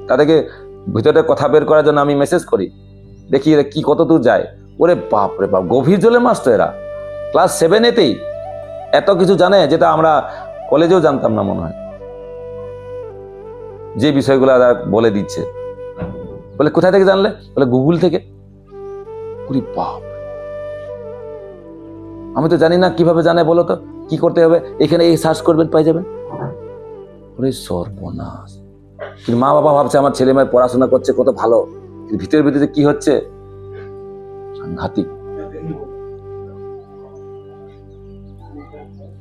তাদেরকে ভিতরে কথা বের করার জন্য আমি মেসেজ করি, দেখি এরা কি কত দূর যায়। ওরে বাপ রে বাপ, গভীর জলে মাস তো এরা। ক্লাস 7-এতেই এত কিছু জানে, যেটা আমরা কলেজেও জানতাম না মনে হয়। যে বিষয়গুলো বলে দিচ্ছে, বলে কোথায় থেকে জানলে? বলে গুগল থেকে। ওরে বাপ, আমি তো জানি না, কিভাবে জানে বলো তো? কি করতে হবে? এখানে এই সার্চ করবেন, পাই যাবেন। ওরে সর্বনাশ। কিন্তু মা বাবা ভাবছে আমার ছেলে মেয়ে পড়াশোনা করছে, কত ভালো, ভিতরে ভিতরে কি হচ্ছে? সাংঘাতিক।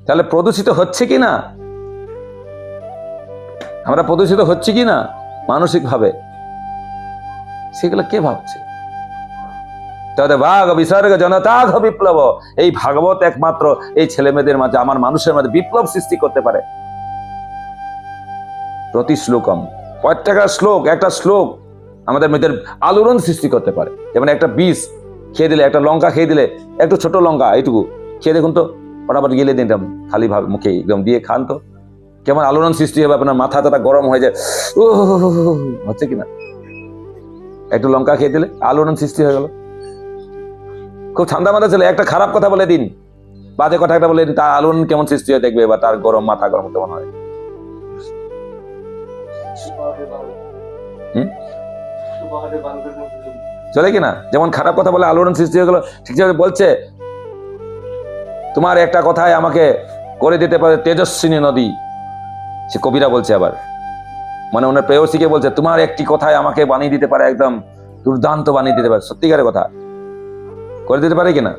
তাহলে প্রদূষিত হচ্ছে কি না? আমরা প্রদূষিত হচ্ছে কি না মানসিক ভাবে? সেগুলো কে ভাবছে? তাদের ভাগ বিসর্গ জনতাঘ বিপ্লব। এই ভাগবত একমাত্র এই ছেলে মেয়েদের মাঝে, আমার মানুষের মাঝে বিপ্লব সৃষ্টি করতে পারে। প্রতি শ্লোকম, প্রত্যেকটা শ্লোক, একটা শ্লোক আমাদের মধ্যে আলোড়ন সৃষ্টি করতে পারে। যেমন একটা বীজ খেয়ে দিলে, একটা লঙ্কা খেয়ে দিলে, একটু ছোট লঙ্কা এইটুকু খেয়ে দেখুন তো, ফটাফট গেলে দিন খালি ভাবে মুখে একদম দিয়ে খান তো, কেমন আলোড়ন সৃষ্টি হবে। আপনার মাথাটা গরম হয়ে যায়, ও হচ্ছে কিনা? একটু লঙ্কা খেয়ে দিলে আলোড়ন সৃষ্টি হয়ে গেল। খুব ঠান্ডা মাথা ছেলে একটা খারাপ কথা বলে দিন, বাজে কথা একটা বলে দিন, তার আলোড়ন কেমন সৃষ্টি হয় দেখবে, বা তার গরম মাথা গরম কেমন হয়। চলে কিনা? যেমন খারাপ কথা বলে আলোড়ন সৃষ্টি হয়ে গেল, ঠিক বলছে তোমার একটা কথায় আমাকে করে দিতে পারে তেজস্বিনী নদী, সে কবিরা বলছে আবার, মানে ওনার প্রেয়সীকে বলছে তোমার একটি কথায় আমাকে বানিয়ে দিতে পারে, একদম দুর্দান্ত বানিয়ে দিতে পারে। সত্যিকারের কথা করে দিতে পারে কিনা?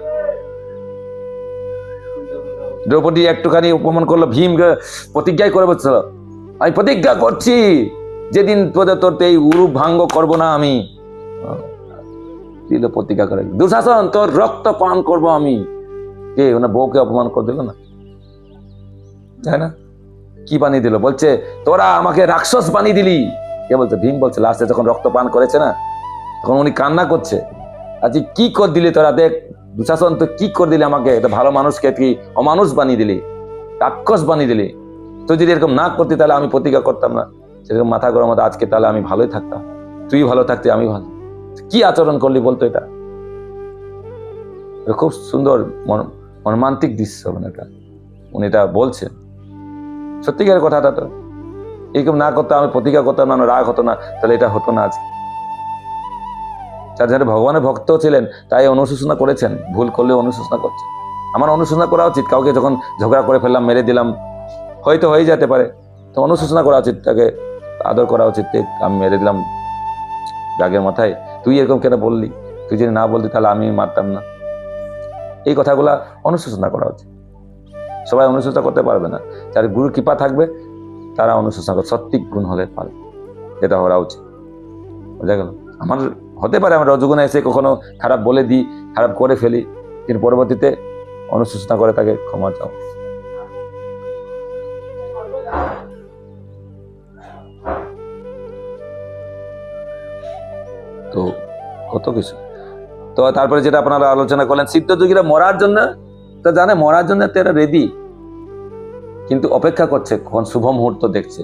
দ্রৌপদী একটুখানি অপমান করলো, ভীম প্রতিজ্ঞাই করে বলছিল আমি প্রতিজ্ঞা করছি যেদিন তোর এই উরূপ ভাঙ্গ করবো না আমি। দিল প্রতিজ্ঞা করে, দুঃশাসন তোর রক্ত পান করবো আমি। কে? ওনার বউকে অপমান করে দিল না, তাই না? কি বানিয়ে দিল? বলছে তোরা আমাকে রাক্ষস বানিয়ে দিলি। কে বলছে? ভীম বলছে। লাস্টে যখন রক্ত পান করেছে না, তখন উনি কান্না করছে, আজকে কি করে দিলি তোরা, দেখ দুঃশাসন তুই কি করে দিলি আমাকে, এটা ভালো মানুষকে তুই অমানুষ বানিয়ে দিলি, রাক্ষস বানিয়ে দিলি। তুই যদি এরকম না করতি তাহলে আমি প্রতিজ্ঞা করতাম না, সেরকম মাথা গরম হতো আজকে, তাহলে আমি ভালোই থাকতাম, তুই ভালো থাকতি আমি ভালো। কি আচরণ করলি বলতো? এটা খুব সুন্দর মর্মান্তিক দৃশ্য, মানে এটা উনি এটা বলছেন সত্যিকারের কথাটা। তো এরকম না করতে আমি প্রতিজ্ঞা করতাম না, রাগ হতো না, তাহলে এটা হতো না আজকে। যারা ভগবানের ভক্ত ছিলেন তাই অনুশোচনা করেছেন, ভুল করলে অনুশোচনা করছেন। আমার অনুশোচনা করা উচিত, কাউকে যখন ঝগড়া করে ফেললাম, মেরে দিলাম, হয়তো হয়ে যেতে পারে, তো অনুশোচনা করা উচিত, তাকে আদর করা উচিত। আমি মেরে দিলাম রাগের মাথায়, তুই এরকম কেন বললি, তুই যদি না বলতি তাহলে আমি মারতাম না। এই কথাগুলা অনুশোচনা করা উচিত। সবাই অনুশোচনা করতে পারবে না, যার গুরুর কৃপা থাকবে তারা অনুশোচনা করে, সত্যিক গুণ হলে পারে, এটা হওয়া উচিত। বোঝা গেল? আমার হতে পারে আমরা রজগুণে এসে কখনো খারাপ বলে দিই, খারাপ করে ফেলি, কিন্তু পরবর্তীতে অনুশোচনা করে তাকে ক্ষমা চাও। তো কত কিছু। তো তারপরে যেটা আপনারা আলোচনা করলেন, সিদ্ধযোগীরা মরার জন্য তো জানে, মরার জন্য তো এরা রেডি, কিন্তু অপেক্ষা করছে কখন শুভ মুহূর্ত দেখছে।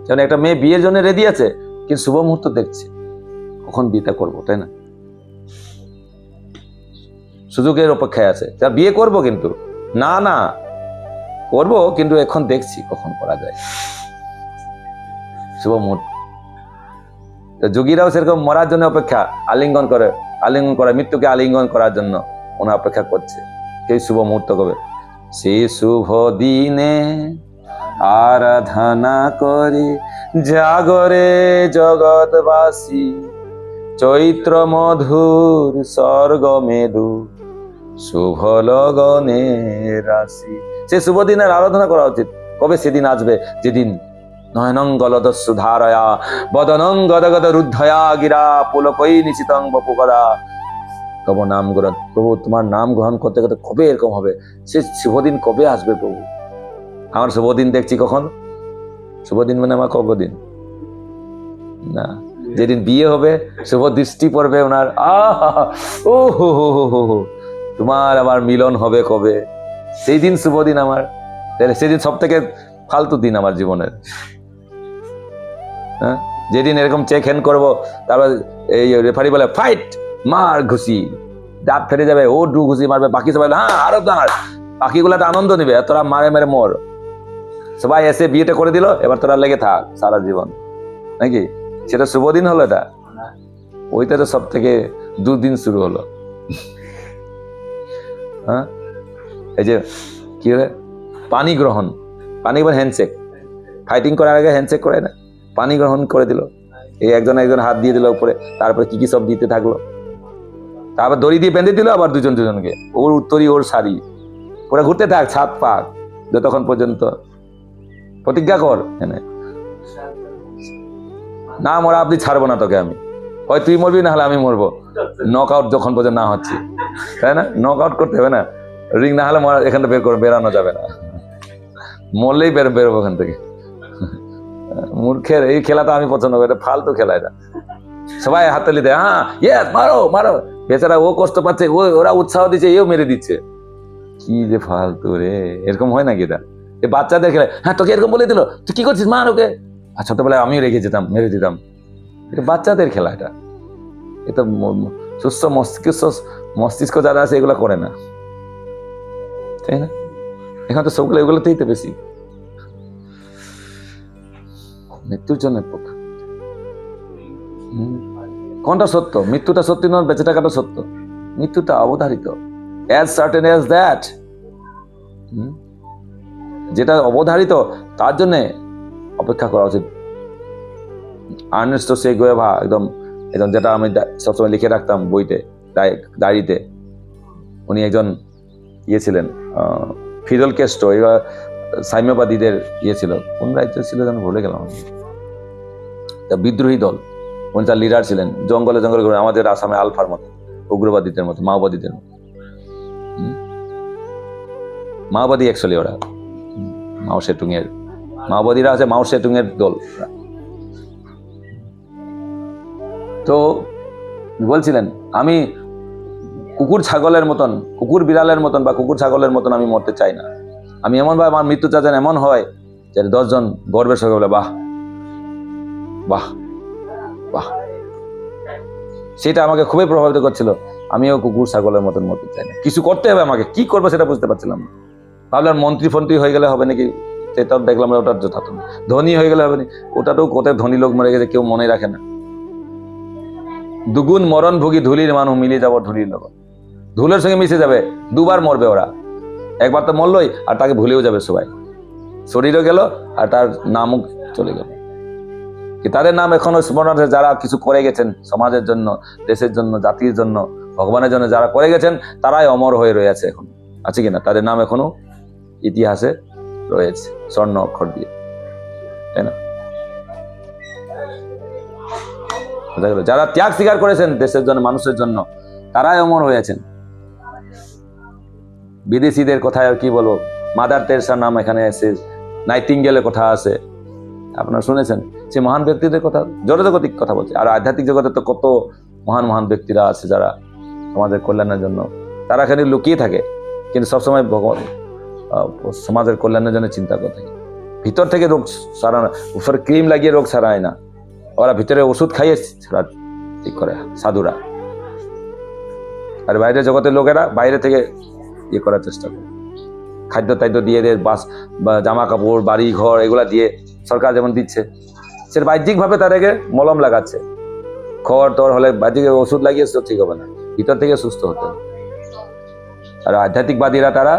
যেমন একটা মেয়ে বিয়ের জন্য রেডি আছে, কিন্তু শুভ মুহূর্ত দেখছে কখন বিয়েটা করবো, তাই না? সুযোগের অপেক্ষায় আছে, তার বিয়ে করব, কিন্তু না না করব, কিন্তু এখন দেখছি কখন করা যায় শুভ মুহূর্ত। তো যোগীরাও সেরকম মরার জন্য অপেক্ষা, আলিঙ্গন করে মৃত্যুকে আলিঙ্গন করার জন্য ওনা অপেক্ষা করছে, সেই শুভ মুহূর্ত কবে। সেই শুভ দিনে আরাধনা করি জাগরে জগৎবাসী, চৈত্র মধুর স্বর্গ মেদু শুভ লগনে রাশি। সে শুভ দিনের আরাধনা করা উচিত। কবে সেদিন আসবে, যেদিন নয়নং গলদস্যু ধারয়া বদনং গদগদ রুদ্ধয়া গিরা পুলকই নিশিতং বপুগদা। তব নাম গ্রহণ, প্রভু তোমার নাম গ্রহণ করতে করতে কবে এরকম হবে, সে শুভদিন কবে আসবে প্রভু? আমার শুভদিন দেখছি কখন? শুভদিন মানে আমার কতদিন না, যেদিন বিয়ে হবে শুভ দৃষ্টি পড়বে ওনার, ও হো হো হো হো, তোমার আবার মিলন হবে কবে, সেই দিন শুভ দিন আমার। সেদিন সব থেকে ফালতু দিন আমার জীবনের। হ্যাঁ, যেদিন এরকম চেক হ্যান্ড করবো, তারপর এই রেফারি বলে ফাইট, মার ঘুষি, দাঁত ফেটে যাবে, ও ডু ঘুষি মারবে, বাকি সবাই হ্যাঁ আরো দাঁড়, বাকিগুলো তো আনন্দ নিবে, তোরা মারে মেরে মর। সবাই এসে বিয়েটা করে দিল, এবার তোরা লেগে থাক সারা জীবন, নাকি? সেটা শুভ দিন হলো এটা? ওইটা তো সব থেকে দুদিন শুরু হলো। হ্যাঁ, এই যে কি হলে পানি গ্রহণ হ্যান্ডশেক, ফাইটিং করার আগে হ্যান্ডশেক করে না, পানি গ্রহণ করে দিল, এই একজন হাত দিয়ে দিল উপরে, তারপরে কি কি সব দিতে থাকলো, তারপর দড়ি দিয়ে বেঁধে দিল আবার দুজনকে, ওর উত্তরী ওর শাড়ি, ওরা ঘুরতে থাক 7 পাক যতক্ষণ পর্যন্ত প্রতিজ্ঞা কর না মরা আপনি ছাড়বো না তোকে আমি, হয় তুই মরবি না হলে আমি মরবো, নক আউট যখন পর্যন্ত না হচ্ছে, তাই না? নক আউট করতে হবে না, রিং না হলে এখান থেকে বেরানো যাবে না, মরলেই বেরোবো এখান থেকে। মূর্খের এই খেলাটা আমি পছন্দ করি, এটা ফালতু খেলা, এটা সবাই হাততালি দেয়, হ্যাঁ ইয়েস মারো মারো, বেচারা ও কষ্ট পাচ্ছে, ওরা উৎসাহ দিচ্ছে, এও মেরে দিচ্ছে, কি যে ফালতু রে। এরকম হয় নাকি এটা? এই বাচ্চাদের খেলা, হ্যাঁ তোকে এরকম বলে দিল, তুই কি করছিস, মার ওকে। আর ছোটবেলায় আমিও রেখে যেতাম, মেরে দিতাম, এটা বাচ্চাদের খেলা, এটা সুস্থ মস্তিষ্ক যারা আছে এগুলো করে না, তাই না? এখন তো সবগুলো এগুলোতেই তো বেশি মৃত্যুর জন্য পক্ষে। কোনটা সত্য? মৃত্যুটা সত্যি নয়, বেঁচে থাকাটা সত্য, মৃত্যুটা অবধারিত, as certain as that। যেটা অবধারিত তার জন্য অপেক্ষা করা উচিত। আর্নেস্টো চে গুয়েভা একদম একদম যেটা আমি সবসময় লিখে রাখতাম বইতে, ডায়েরিতে, উনি একজন ছিলেন ফিদেল ক্যাস্ট্রো, এবার সাম্যবাদীদের ছিল, কোন রাজ্য ছিল যেন ভুলে গেলাম, বিদ্রোহী দল, উনি তার লিডার ছিলেন। জঙ্গলে জঙ্গলে ঘুরে, আমাদের আসামে আলফার মতো, উগ্রবাদীদের মতো, মাওবাদীদের মতো। মাওবাদী অ্যাকচুয়ালি ওরা মাও সেতুং এর, মাওবাদীরা আছে মাও সেতুং এর দল। তো বলছিলেন আমি কুকুর ছাগলের মতন, কুকুর বিড়ালের মতন বা কুকুর ছাগলের মতন আমি মরতে চাই না। আমি এমন ভাবে আমার মৃত্যুটা যেন এমন হয় যে 10 জন গর্বের সঙ্গে বলে বাহ বাহ বাহ। সেটা আমাকে খুবই প্রভাবিত করছিল। আমিও কুকুর ছাগলের মতন মরতে চাই না। কিছু করতে হবে আমাকে, কি করবো সেটা বুঝতে পারছিলাম না। ভাবলাম মন্ত্রী ফন্ত্রী হয়ে গেলে হবে নাকি, সেটাও দেখলাম ওটার যথার্থ। ধনী হয়ে গেলে হবে না, ওটাতেও কত ধনী লোক মরে গেছে, কেউ মনে রাখে না। দুগুণ মরণ ভোগী ধুলির মানুষ, মিলিয়ে যাবো ধুলির লোক, ধুলের সঙ্গে মিশে যাবে, দুবার মরবে ওরা। একবার তো মরলই, আর তাকে ভুলেও যাবে সবাই, শরীরও গেল আর তার নামও চলে গেল। কি তাদের নাম এখনো স্মরণ আছে, যারা কিছু করে গেছেন সমাজের জন্য, দেশের জন্য, জাতির জন্য, ভগবানের জন্য যারা করে গেছেন, তারাই অমর হয়ে রয়েছে এখন, আছে কিনা? তাদের নাম এখনো ইতিহাসে রয়েছে স্বর্ণ অক্ষর দিয়ে, তাই না? যারা ত্যাগ স্বীকার করেছেন দেশের জন্য, মানুষের জন্য, তারাই অমর হয়েছেন। বিদেশিদের কথায় আর কি বলবো, মাদার তেরেসার নাম এখানে এসে, নাইটিঙ্গেলের কথা আছে, আপনারা শুনেছেন। সে মহান ব্যক্তিদের কথা, জড়জাগতিক কথা বলছে, আর আধ্যাত্মিক জগতে তো কত মহান মহান ব্যক্তিরা আছে যারা সমাজের কল্যাণের জন্য, তারা এখানে লুকিয়ে থাকে, কিন্তু সবসময় ভগবান সমাজের কল্যাণের জন্য চিন্তা করে থাকে। ভিতর থেকে রোগ সারানো, উপরে ক্রিম লাগিয়ে রোগ সারায় না, ওরা ভিতরে ওষুধ খাইয়ে ছাড়া ঠিক করে সাধুরা। আর বাইরের জগতের লোকেরা বাইরে থেকে ইয়ে করার চেষ্টা করে, খাদ্য টাদ্য দিয়ে দেয়, বাস বা জামা কাপড়, বাড়ি ঘর, এগুলা দিয়ে সরকার যেমন দিচ্ছে, সেটা বাহ্যিকভাবে তাদেরকে মলম লাগাচ্ছে। খড় টর হলে বাহ্যিক ওষুধ লাগিয়ে ঠিক হবে না, ভিতর থেকে সুস্থ হতে হবে। আর আধ্যাত্মিকবাদীরা তারা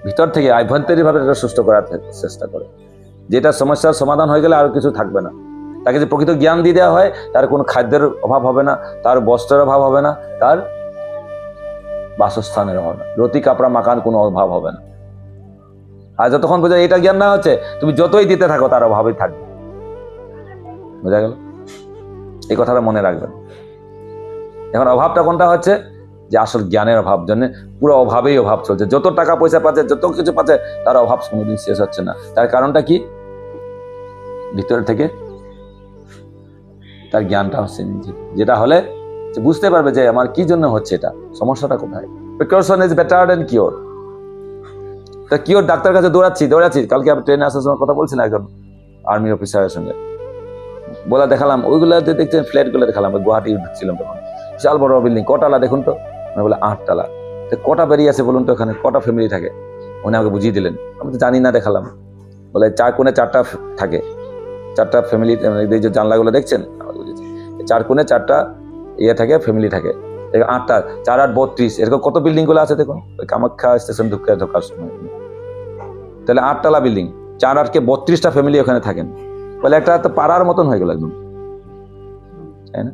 ভিতর থেকে আভ্যন্তরীণভাবে তারা সুস্থ করার চেষ্টা করে, যেটা সমস্যার সমাধান হয়ে গেলে আর কিছু থাকবে না। তাকে যে প্রকৃত জ্ঞান দিয়ে দেওয়া হয়, তার কোনো খাদ্যের অভাব হবে না, তার বস্ত্রের অভাব হবে না, তার বাসস্থানের অভাব না, রতি কাপড়া মাকান কোনো অভাব হবে না। আর যতক্ষণ বোঝা এটা জ্ঞান না হচ্ছে, তুমি যতই দিতে থাকো তার অভাবই থাকবে। বোঝা গেল? এই কথাটা মনে রাখবেন। এখন অভাবটা কোনটা হচ্ছে? যে আসল জ্ঞানের অভাব, জন্য পুরো অভাবেই অভাব চলছে। যত টাকা পয়সা পাচ্ছে, যত কিছু পাচ্ছে, তার অভাব কোনোদিন শেষ হচ্ছে না। তার কারণটা কি? ভিতর থেকে তার জ্ঞানটা হচ্ছে, যেটা হলে বুঝতে পারবে যে আমার কি জন্য হচ্ছে, এটা সমস্যাটা কোথায়। Precaution is better then cure. তা কিওর ডাক্তার কাছে দৌড়াচ্ছি। কালকে আমি ট্রেনে আসার সময় কথা বলছিলাম একজন আর্মি অফিসারের সঙ্গে, বলা দেখালাম, ওইগুলোতে দেখছেন ফ্ল্যাট গুলো দেখালাম, গুয়াহাটি ঢুকছিলাম তখন, বিশাল বড় বিল্ডিং, কটালা দেখুন তো? বলে 8 তলা। কটা বেরিয়ে আছে বলুন তো, এখানে কটা ফ্যামিলি থাকে? উনি আমাকে বুঝিয়ে দিলেন, আমি তো জানি না, দেখালাম। বলে 4 কোণে 4টা থাকে, 4টা ফ্যামিলি, এই যে জানলাগুলো দেখছেন, 4 কোণে 4টা ইয়ে থাকে, ফ্যামিলি থাকে। 8টা, 4 8 32, এরকম কত বিল্ডিং গুলো আছে দেখুন, ওই কামাখ্যা স্টেশন ঢোকার সময়। তাহলে 8 তলা বিল্ডিং, 4 8 কে 32টা ফ্যামিলি ওখানে থাকেন। বলে একটা তো পাড়ার মতন হয়ে গেল একদম, তাই না?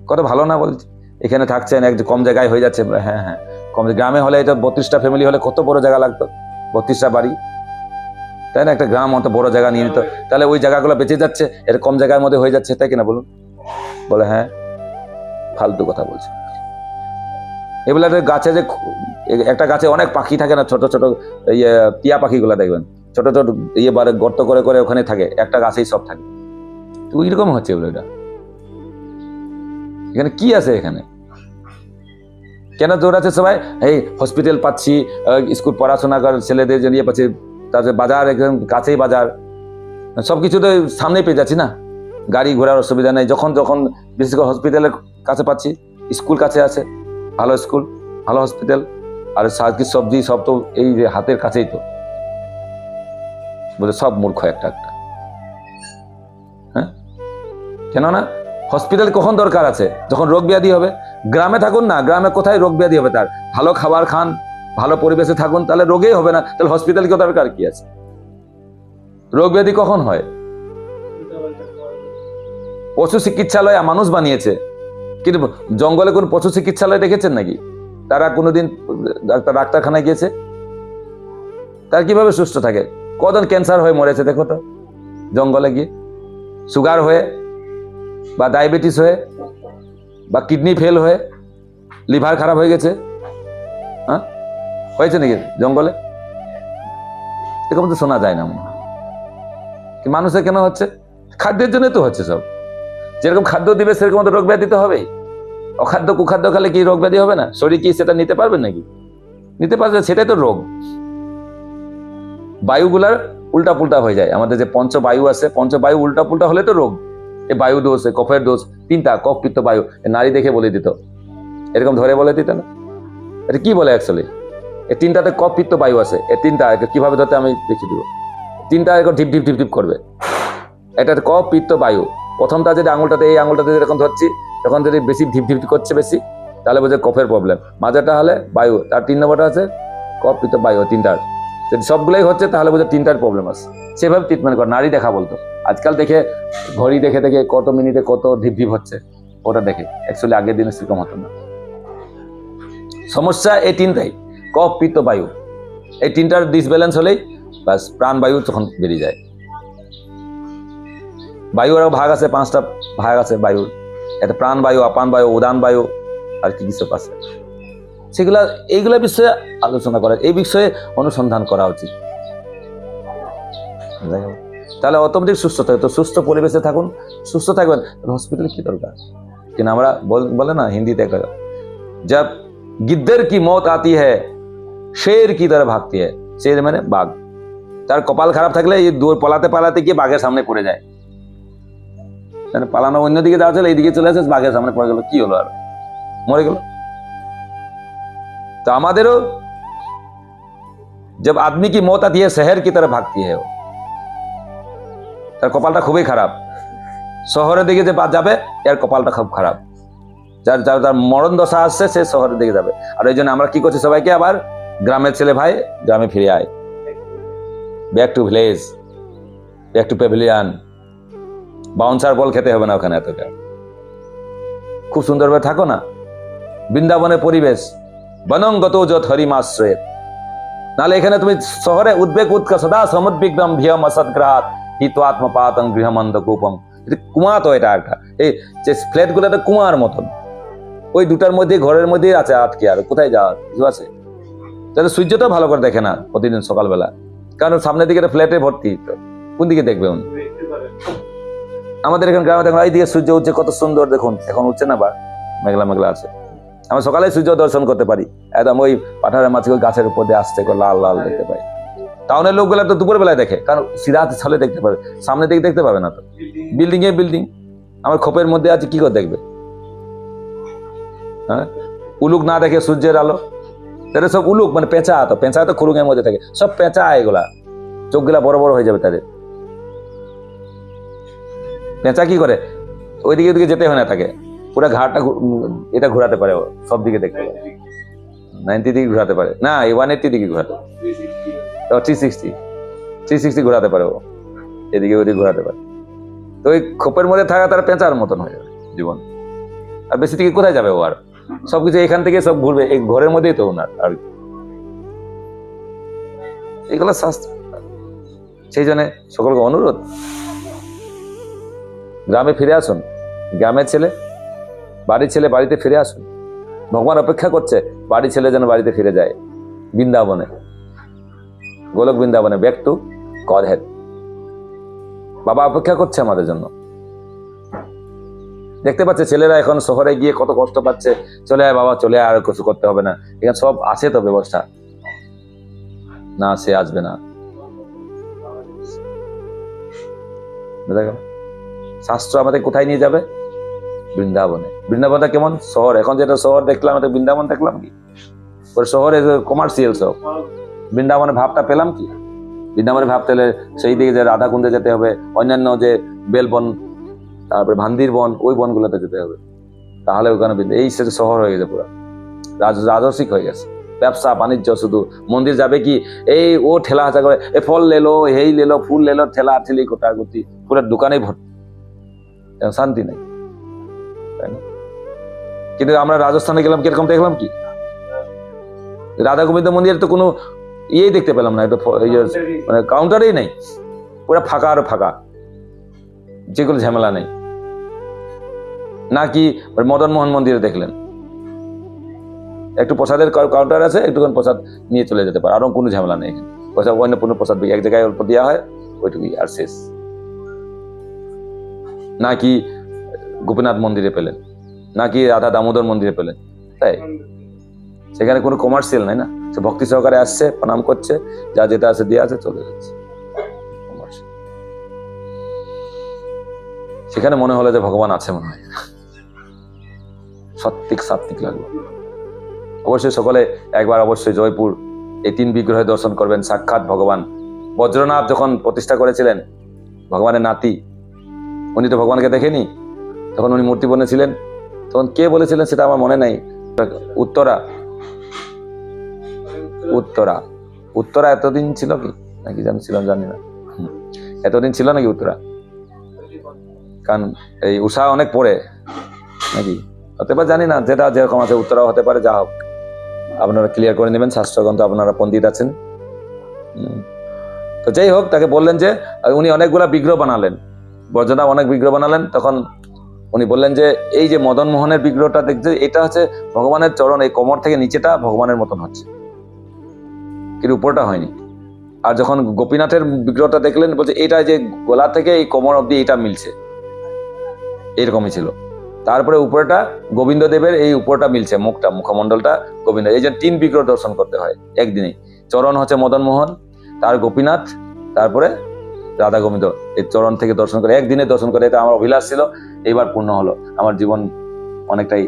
কত ভালো না বলছি? এখানে থাকছেন, এক কম জায়গায় হয়ে যাচ্ছে। হ্যাঁ হ্যাঁ, কম গ্রামে হলে এটা 32টা ফ্যামিলি হলে কত বড় জায়গা লাগতো, 32টা বাড়ি, তাই না? একটা গ্রাম অত বড় জায়গা নিয়ে নিত, তাহলে ওই জায়গাগুলো বেঁচে যাচ্ছে, এর কম জায়গার মধ্যে হয়ে যাচ্ছে, তাই কিনা বলুন? বলে হ্যাঁ, ফালতু কথা বলছে। এগুলা গাছে যে একটা গাছে অনেক পাখি থাকে না, ছোট ছোট ইয়ে টিয়া পাখিগুলো দেখবেন, ছোট ছোট ইয়ে বারে গর্ত করে করে ওখানে থাকে, একটা গাছেই সব থাকে। তো ওইরকম হচ্ছে এগুলো। এটা এখানে কি আছে? এখানে কেন দৌড়াচ্ছে সবাই? এই হসপিটাল পাচ্ছি, স্কুল পড়াশোনা করার ছেলেদের জন্য ইয়ে পাচ্ছি, তারপরে বাজার একদম কাছেই, বাজার সবকিছু তো সামনেই পেয়ে যাচ্ছি না, গাড়ি ঘোড়ার অসুবিধা নেই। যখন যখন বিশেষ করে হসপিটালের কাছে পাচ্ছি, স্কুল কাছে আছে, ভালো স্কুল, ভালো হসপিটাল, আর সবজি সব তো এই হাতের কাছেই। তো বলে সব মূর্খ একটা একটা। হ্যাঁ, কেননা হসপিটাল কখন দরকার আছে? যখন রোগ ব্যাধি হবে। গ্রামে থাকুন না, গ্রামে কোথায় রোগ ব্যাধি হবে? তার ভালো খাবার খান, ভালো পরিবেশে থাকুন, তাহলে রোগেই হবে না। তাহলে হসপিটাল কি দরকার কি আছে? রোগ ব্যাধি কখন হয়? পশু চিকিৎসালয় মানুষ বানিয়েছে, কিন্তু জঙ্গলে কোন পশু চিকিৎসালয় দেখেছেন নাকি? তারা কোনোদিন ডাক্তারখানায় গিয়েছে? তার কিভাবে সুস্থ থাকে? কজন ক্যান্সার হয়ে মরেছে দেখো তো জঙ্গলে গিয়ে, সুগার হয়ে বা ডায়াবেটিস হয়ে বা কিডনি ফেল হয়ে, লিভার খারাপ হয়ে গেছে। হ্যাঁ, হয়েছে নাকি জঙ্গলে? এরকম তো শোনা যায় না। মানুষের কেন হচ্ছে? খাদ্যের জন্য তো হচ্ছে সব। যেরকম খাদ্য দিবে সেরকম তো রোগ ব্যাধি তো হবে। অখাদ্য কুখাদ্য খেলে কি রোগ ব্যাধি হবে না? শরীর কি সেটা নিতে পারবে নাকি? নিতে পারবে, সেটাই তো রোগ। বায়ুগুলার উল্টা পুল্টা হয়ে যায়। আমাদের যে পঞ্চবায়ু আছে, পঞ্চবায়ু উল্টা পুল্টা হলে তো রোগ। এই বায়ু দোষ, কফের দোষ, তিনটা, কফ পিত্ত বায়ু। নারী দেখে বলে দিত, এরকম ধরে বলে দিত না? এটা কি বলে অ্যাকচুয়ালি? এই তিনটাতে কফ পিত্ত বায়ু আছে। এই তিনটা কিভাবে ধরতে আমি দেখিয়ে দিব। তিনটা এরকম ঢিপ ঢিপ ঢিপ ঢিপ করবে। এটা কফ পিত্ত বায়ু। প্রথমটা যদি আঙুলটাতে, এই আঙুলটাতে এরকম ধরছি, তখন যদি বেশি ঢিপ ঢিপ করছে বেশি, তাহলে বোঝে কফের প্রবলেম। মাঝাটা হলে বায়ু, তার 3 নম্বরটা আছে কফ পিত্ত বায়ু। তিনটার যদি সবগুলোই হচ্ছে তাহলে বোঝে তিনটার প্রবলেম আছে। সেভাবে ট্রিটমেন্ট কর। নারী দেখা বলতো। আজকাল দেখে ঘড়ি দেখে দেখে কত মিনিটে কত ঢিপ ঢিপ হচ্ছে, ওটা দেখে। অ্যাকচুয়ালি আগের দিনে সেরকম হতো না। সমস্যা এই তিনটাই, কফ পিত্ত বায়ু। এই তিনটার ডিসব্যালেন্স হলেই বাস প্রাণবায়ু তখন বেরিয়ে যায়। বায়ুর ভাগ আছে, 5টা ভাগ আছে বায়ুর। এটা প্রাণবায়ু, অপান বায়ু, উদান বায়ু, আর কি কিছু আছে। সেগুলা এইগুলা বিষয়ে আলোচনা করা, এই বিষয়ে অনুসন্ধান করা উচিত। তাহলে অটোমেটিক সুস্থ থাকে। তো সুস্থ পরিবেশে থাকুন, সুস্থ থাকবেন। হসপিটালে কি দরকার? কিন্তু আমরা বলে না হিন্দিতে একটা, जब गिद्दर की मौत आती है शेर की तरह भागती है। शेर মানে বাঘ। তার কপাল খারাপ থাকলে এই দূর পালাতে পালাতে গিয়ে বাঘের সামনে পড়ে যায়। মানে পালানো অন্যদিকে যাওয়া ছিল, এইদিকে চলে আসে, বাঘের সামনে পড়ে গেল, কি হলো আর? মরে গেল। তো আমাদেরও जब आदमी की मौत आती है शहर की तरह भागती है। তার কপালটা খুবই খারাপ। শহরের দিকে যে যাবে এর কপালটা খুব খারাপ। যার যার যার মরণ দশা আসছে সে শহরের দিকে যাবে। আর ওই জন্য আমরা কি করছি, সবাইকে আবার গ্রামের ছেলে ভাই গ্রামে ফিরে আয়, back to village, back to pavilion. Bouncer ball খেতে হবে না ওখানে এতটা। খুব সুন্দরভাবে থাকো না। বৃন্দাবনের পরিবেশ, বনঙ্গত যত হরিমাশ্রয়ের। নাহলে এখানে তুমি শহরে উদ্বেগ উৎকা সদা সমুদ্বিগ্নম ভিয়ম অসৎগ্রাত হিত্বাত্মপাতং গৃহমন্দ কূপম। কুয়া তো এটা একটা, এই যে ফ্ল্যাট গুলো কুয়ার মতন, ওই দুটার মধ্যে ঘরের মধ্যে আছে আটকে। আর কোথায় যাওয়া কিছু আছে? তাহলে সূর্যটাও ভালো করে দেখে না প্রতিদিন সকালবেলা, কারণ সামনের দিকে ফ্ল্যাটে ভর্তি, কোন দিকে দেখবে উনি? আমাদের এখানে গ্রামে দেখুন, এই দিকে সূর্য উঠছে, কত সুন্দর দেখুন। এখন উঠছে না, বা মেঘলা মেঘলা আছে। আমরা সকালে সূর্য দর্শন করতে পারি, একদম ওই পাঠারের মাঝে ওই গাছের উপর দিয়ে আসছে, লাল লাল দেখতে পাই। টাউনের লোকগুলা তো দুপুর বেলায় দেখে, কারণ সিধা ছলে দেখতে পাবে, সামনের দিকে দেখতে পাবে না। তো বিল্ডিং এ বিল্ডিং, আমার খোপের মধ্যে আছে, কি করে দেখবে? হ্যাঁ, উলুক না দেখে সূর্যের আলো, তাদের সব উলুক, মানে পেঁচা। তো পেঁচা তো খুরুঙের মধ্যে থাকে, সব পেঁচা এগুলা, চোখগুলা বড় বড় হয়ে যাবে তাদের। পেঁচা কি করে? ওইদিকে ওইদিকে যেতে হয় না, থাকে পুরো ঘাটটা এটা ঘোরাতে পারে, সব দিকে দেখতে পারে। 90 দিকে ঘোরাতে পারে না, 180 দিকে ঘোরাতে, 360 ঘোরাতে পারে ও, এদিকে ওদিকে ঘোরাতে পারে। তো ওই খোপের মধ্যে থাকা তার পেঁচার মতন হয়ে যাবে জীবন। আর বেশি থেকে কোথায় যাবে ও? আর সবকিছু এখান থেকে সব ঘুরবে, এই ঘরের মধ্যেই তো ওনার। আর এগুলো শাস্ত্র। সেই জন্য সকলকে অনুরোধ, গ্রামে ফিরে আসুন। গ্রামের ছেলে, বাড়ির ছেলে বাড়িতে ফিরে আসুন। ভগবান অপেক্ষা করছে বাড়ির ছেলে যেন বাড়িতে ফিরে যায়, বৃন্দাবনে, গোলক বৃন্দাবনে, ব্যাক টু গডহেড। বাবা অপেক্ষা করছে আমাদের জন্য। দেখতে পাচ্ছে ছেলেরা এখন শহরে গিয়ে কত কষ্ট পাচ্ছে। চলে আয় বাবা, চলে আয়, আর কিছু করতে হবে না, এখানে সব আছে তো ব্যবস্থা। না, সে আসবে না। শাস্ত্র আমাদের কোথায় নিয়ে যাবে? বৃন্দাবনে। বৃন্দাবনটা কেমন? শহর। এখন যেটা শহর দেখলাম, এটা বৃন্দাবন দেখলাম কি? ওর শহরে কমার্শিয়াল সব। বৃন্দাবনের ভাবটা পেলাম কি? বৃন্দাবনের ভাব পেলে সেই দিকে যে রাধাকুণ্ডে যেতে হবে, অন্যান্য যে বেলবন, তারপরে ভান্দির বন, ওই বনগুলোতে যেতে হবে, তাহলে ওখানে এই সে শহর হয়ে গেছে, পুরো রাজস্বিক হয়ে গেছে। ব্যবসা বাণিজ্য শুধু। মন্দির যাবে কি, এই ও ঠেলা হাঁচা করে, এ ফল লেলো, এই লেলো, ফুল লেলো, ঠেলা ঠেলি কোটাগুটি, পুরো দোকানেই ভর্তি। শান্তি নেই, তাই না? কিন্তু আমরা রাজস্থানে গেলাম, কিরকম দেখলাম কি রাধা গোবিন্দ মন্দিরে তো কোনো ইয়েই দেখতে পেলাম না, একটা মানে কাউন্টারেই নেই, পুরো ফাঁকা আর ফাঁকা, যেগুলো ঝামেলা নেই। নাকি মদন মোহন মন্দিরে দেখলেন একটু প্রসাদের কাউন্টার আছে, একটুখানি প্রসাদ নিয়ে চলে যেতে পারে, আরো কোনো ঝামেলা নেই। পয়সা অন্নপূর্ণ প্রসাদ এক জায়গায় অল্প দেওয়া হয়, ওইটুকুই আর শেষ। নাকি গোপীনাথ মন্দিরে পেলেন, নাকি রাধা দামোদর মন্দিরে পেলেন, তাই সেখানে কোনো কমার্শিয়াল নাই না, সে ভক্তি সহকারে আসছে, প্রণাম করছে, যা যেটা আছে দিয়ে আছে, চলে যাচ্ছে। সেখানে মনে হলো যে ভগবান আছে, মনে হয় সত্যিক সাত্বিক লাগলো। অবশ্যই সকলে একবার অবশ্যই জয়পুর এই 3 বিগ্রহে দর্শন করবেন। সাক্ষাৎ ভগবান বজ্রনাথ যখন প্রতিষ্ঠা করেছিলেন, ভগবানের নাতি, উনি তো ভগবানকে দেখেনি, তখন উনি মূর্তি বনেছিলেন, তখন কে বলেছিলেন সেটা আমার মনে নাই। উত্তরা উত্তরা উত্তরা এতদিন ছিল কি নাকি ছিলাম জানি না, এতদিন ছিল নাকি উত্তরা? কারণ এই উষা অনেক পরে নাকি হতে পারে, জানি না, যেটা যেরকম আছে উত্তরাও হতে পারে, যা হোক আপনারা ক্লিয়ার করে নেবেন, শাস্ত্রগ্রন্থ আপনারা পণ্ডিত আছেন। তো যাই হোক, তাকে বললেন যে উনি অনেকগুলা বিগ্রহ বানালেন, বজ্রনাথ অনেক বিগ্রহ বানালেন। তখন উনি বললেন যে এই যে মদন মোহনের বিগ্রহটা দেখছে, এটা হচ্ছে ভগবানের চরণ, এই কোমর থেকে নিচেটা ভগবানের মতন হচ্ছে, কিন্তু উপরটা হয়নি। আর যখন গোপীনাথের বিগ্রহটা দেখলেন, বলছে এটা যে গলা থেকে এই কোমর অব্দি এটা মিলছে, এইরকমই ছিল। তারপরে উপরেটা গোবিন্দ দেবের, এই উপরটা মিলছে, মুখমণ্ডলটা গোবিন্দ। এই যে 3 বিগ্রহ দর্শন করতে হয় একদিনে। চরণ হচ্ছে মদন মোহন, তার গোপীনাথ, তারপরে রাধা গোবিন্দ। এই চরণ থেকে দর্শন করে একদিনে দর্শন করে, এটা আমার অভিলাষ ছিল, এইবার পূর্ণ হলো। আমার জীবন অনেকটাই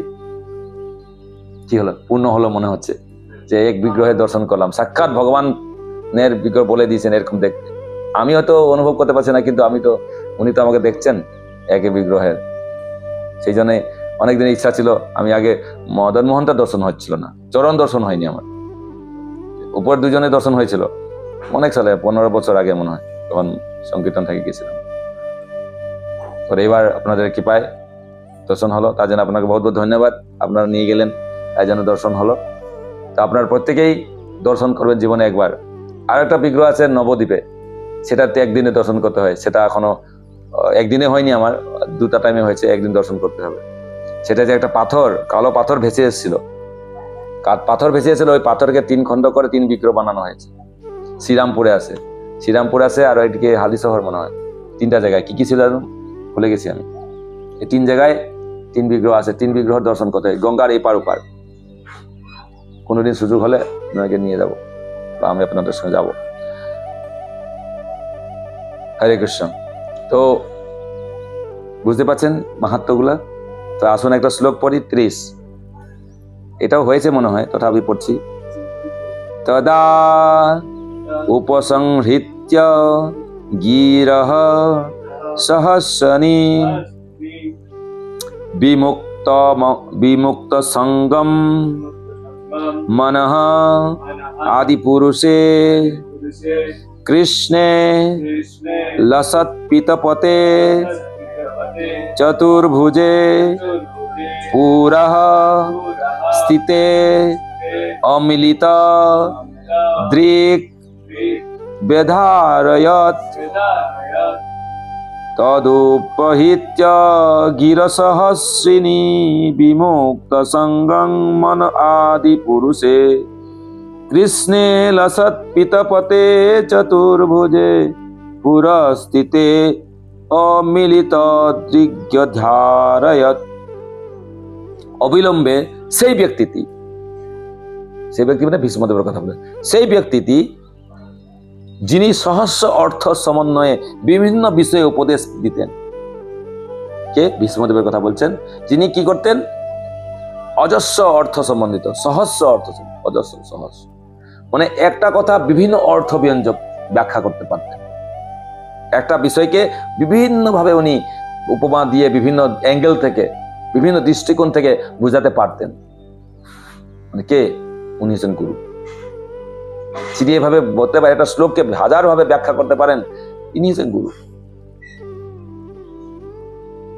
কি হলো, পূর্ণ হলো মনে হচ্ছে, যে এক বিগ্রহে দর্শন করলাম। সাক্ষাৎ ভগবানের বিগ্রহ বলে দিয়েছেন এরকম দেখতে। আমি হয়তো অনুভব করতে পারছি না, কিন্তু উনি তো আমাকে দেখছেন একই বিগ্রহের। সেই জন্য অনেকদিন ইচ্ছা ছিল, আমি আগে মদন মোহনটা দর্শন হচ্ছিল না, চরণ দর্শন হয়নি আমার, উপর 2জনে দর্শন হয়েছিল অনেক সালে, 15 বছর আগে মনে হয়, তখন সংকীর্তন থেকে গেছিলাম। তো এবার আপনাদের কৃপায় দর্শন হলো, তার জন্য আপনাকে বহুত বহুত ধন্যবাদ। আপনারা নিয়ে গেলেন, তাই জন্য দর্শন হলো। তো আপনার প্রত্যেকেই দর্শন করবেন জীবনে একবার। আর একটা বিগ্রহ আছে নবদ্বীপে, সেটাতে একদিনে দর্শন করতে হয়, সেটা এখনো একদিনে হয়নি আমার, 2টা টাইমে হয়েছে, একদিন দর্শন করতে হবে। সেটা যে একটা পাথর, কালো পাথর ভেসে এসেছিল, পাথর ভেসে এসেছিল, ওই পাথরকে 3 খণ্ড করে 3 বিগ্রহ বানানো হয়েছে। শ্রীরামপুরে আছে, আর ওইদিকে হালিশহর মনে হয়, 3টা জায়গায়। কি ছিল ভুলে গেছি আমি। এই 3 জায়গায় 3 বিগ্রহ আছে, 3 বিগ্রহ দর্শন করতে হয়, গঙ্গার এই পার ওপার। কোনোদিন সুযোগ হলে আপনাকে নিয়ে যাব, বা আমি আপনাদের সঙ্গে যাব। হরে কৃষ্ণ। তো বুঝতে পারছেন মাহাত্ম্যগুলা। তো আসুন একটা শ্লোক পড়ি, 30, এটাও হয়েছে মনে হয়, তথাপি পড়ছি। তদা উপসংহৃত্য গিরঃ সহস্রনি বিমুক্ত সঙ্গম মনঃ আদিপুরুষে কৃষ্ণে লসৎপিতপতে চতুর্ভুজে পুরঃ স্থিতে অমিলিত দৃক বেধারয়ৎ তদুপহিত্য গিরসহস্রিণী বিমুক্ত সঙ্গং মন আদি পুরুষে কৃষ্ণে লসৎপিতপতে চতুর্ভুজে পুরস্থিতে অমিলিত দৃগ্ধারয়ৎ। অবিলম্বে সেই ব্যক্তি মানে ভীষ্মদেবের কথা বলে, সেই ব্যক্তিটি যিনি সহস্র অর্থ সমন্বয়ে বিভিন্ন বিষয়ে উপদেশ দিতেন। কে? ভীষ্মদেবের কথা বলছেন, যিনি কি করতেন? অজস্র অর্থ সম্বন্ধিত, সহস্র অর্থ, অজস্র সহস্র, মানে একটা কথা বিভিন্ন অর্থ ব্যঞ্জক ব্যাখ্যা করতে পারতেন। একটা বিষয়কে বিভিন্নভাবে উনি উপমা দিয়ে, বিভিন্ন অ্যাঙ্গেল থেকে, বিভিন্ন দৃষ্টিকোণ থেকে বুঝাতে পারতেন। মানে কে? উনি হচ্ছেন গুরু। তিনি এভাবে বলতে পারেন, একটা শ্লোককে 1000 ভাবে ব্যাখ্যা করতে পারেন, ইনি হচ্ছেন গুরু।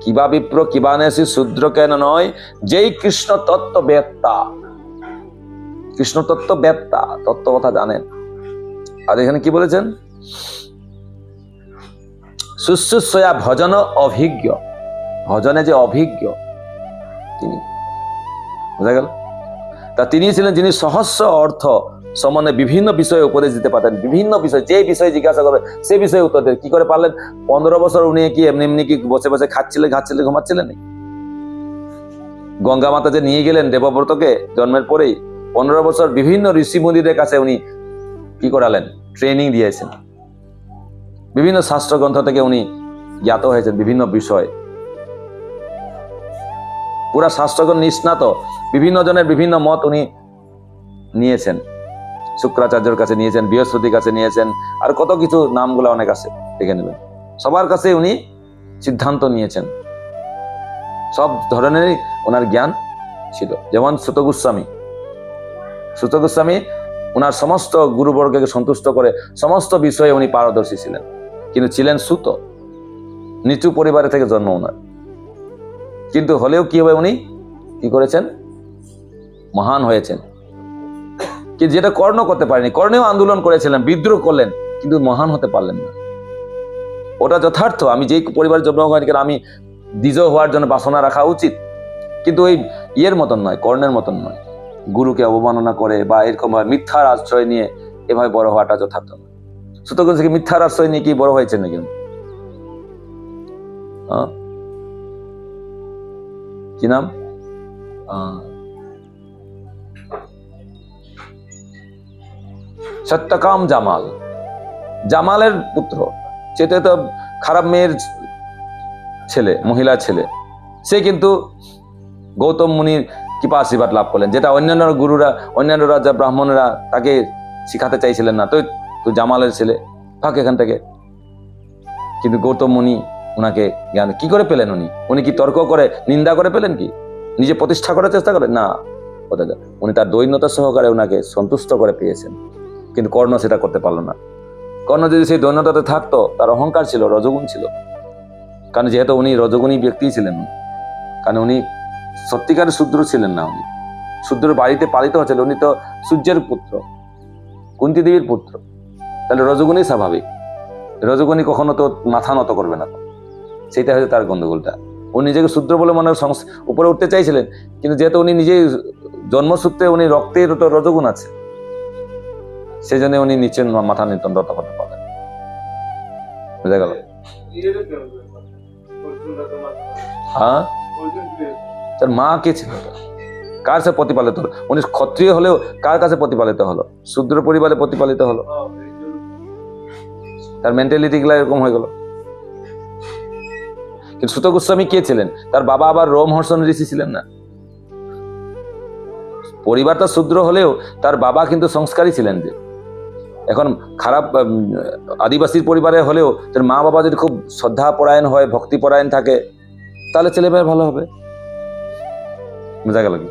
কিবা বিপ্র কিবা নেসি শূদ্র কেন নয়, যেই কৃষ্ণ তত্ত্ব বেত্তা। কৃষ্ণ তত্ত্ব বেত্তা, তত্ত্ব কথা জানেন। আর এখানে কি বলেছেন? শুশ্রূষয়া ভজন অভিজ্ঞ, ভজনে যে অভিজ্ঞ তিনি, বোঝা গেল? তা তিনি ছিলেন যিনি সহস্র অর্থ সম্বন্ধে বিভিন্ন বিষয়ে উপদেশ দিতে পারতেন। বিভিন্ন বিষয়, যে বিষয়ে জিজ্ঞাসা করবে সে বিষয়ে উত্তর দেন। কি করে পারলেন? 15 বছর উনি কি এমনি এমনি কি বসে বসে খাচ্ছিলেন ঘুমাচ্ছিলেন? গঙ্গা মাতা যে নিয়ে গেলেন দেবব্রতকে জন্মের পরেই, 15 বছর বিভিন্ন ঋষি মুনিদের কাছে উনি কি করালেন? ট্রেনিং দিয়েছেন। বিভিন্ন শাস্ত্র গ্রন্থ থেকে উনি জ্ঞাত হয়েছেন বিভিন্ন বিষয়, পুরা শাস্ত্রগ্রন্থ নিষ্ণাত, বিভিন্ন জনের বিভিন্ন মত উনি নিয়েছেন। শুক্রাচার্যের কাছে নিয়েছেন, বৃহস্পতির কাছে নিয়েছেন, আর কত কিছু নামগুলো অনেক আছে, দেখে নেবেন। সবার কাছে উনি সিদ্ধান্ত নিয়েছেন, সব ধরনেরই ওনার জ্ঞান ছিল। যেমন সুত গোস্বামী ওনার সমস্ত গুরুবর্গকে সন্তুষ্ট করে সমস্ত বিষয়ে উনি পারদর্শী ছিলেন, কিন্তু ছিলেন সুত, নিচু পরিবারে থেকে জন্ম ওনার। কিন্তু হলেও কি হবে, উনি কি করেছেন? মহান হয়েছেন। কিন্তু যেটা কর্ণ করতে পারেনি, কর্ণেও আন্দোলন করেছিলেন, বিদ্রোহ করলেন, কিন্তু মহান হতে পারলেন না। ওটা যথার্থ, আমি যেই পরিবারে জন্মগ্রহণ করি আমি দ্বিজ হওয়ার জন্য বাসনা রাখা উচিত, কিন্তু ওই ইয়ের মতন নয়, কর্ণের মতন নয়, গুরুকে অবমাননা করে বা এরকম মিথ্যার আশ্রয় নিয়ে এভাবে বড় হওয়াটা যথার্থ নয়। সুতরাং থেকে মিথ্যার আশ্রয় নিয়ে কি বড় হয়েছে নাকি? কি নাম? সত্যকাম জামাল, জামালের পুত্র, সেটা তো খারাপ মেয়ের ছেলে, মহিলা ছেলে। সে কিন্তু গৌতম মুনির কৃপা আশীর্বাদ লাভ করলেন, যেটা অন্যান্য গুরুরা, অন্যান্য রাজা ব্রাহ্মণরা তাকে শিখাতে চাইছিলেন না। তো জামালের ছেলে, থাক এখান থেকে। কিন্তু গৌতম মুনি ওনাকে জ্ঞান কি করে পেলেন? উনি কি তর্ক করে নিন্দা করে পেলেন? কি নিজে প্রতিষ্ঠা করার চেষ্টা করেন? না, উনি তার দৈন্যতা সহকারে ওনাকে সন্তুষ্ট করে পেয়েছেন। কিন্তু কর্ণ সেটা করতে পারলো না। কর্ণ যদি সেই দৈন্যতাতে থাকতো, তার অহংকার ছিল, রজগুণ ছিল। কারণ যেহেতু উনি রজগুণী ব্যক্তি ছিলেন, কারণ উনি সত্যিকারের শূদ্র ছিলেন না। উনি শূদ্রের বাড়িতে পালিত হচ্ছিল। উনি তো সূর্যের পুত্র, কুন্তী দেবীর পুত্র, তাহলে রজগুণী স্বাভাবিক। রজগুণী কখনো তো মাথা নত করবে না, সেটা হচ্ছে তার গন্ডগোলটা। উনি নিজেকে শূদ্র বলে মনে উপরে উঠতে চাইছিলেন, কিন্তু যেহেতু উনি নিজেই জন্মসূত্রে উনি রক্তের তো রজগুণ আছে, সেই জন্য উনি নিচে মাথা নিতন্ত করতে পারেন। বুঝা গেল? হ্যাঁ, তার মা কে ছিল? কার সাথে প্রতিপালিত হলো? উনি ক্ষত্রিয় হলেও কার কাছে প্রতিপালিত হলো? শূদ্র পরিবারে প্রতিপালিত হলো। তার মেন্টালিটি গুলা এরকম হয়ে গেল। কিন্তু সুত গোস্বামী কে ছিলেন? তার বাবা আবার রোমহর্ষণ ঋষি ছিলেন না। পরিবারটা শূদ্র হলেও তার বাবা কিন্তু সংস্কারী ছিলেন। যে এখন খারাপ আদিবাসীর পরিবারে হলেও তার মা বাবা যদি খুব শ্রদ্ধা পরায়ণ হয়, ভক্তি পরায়ণ থাকে, তাহলে ছেলে মেয়ে ভালো হবে। বোঝা গেল কি?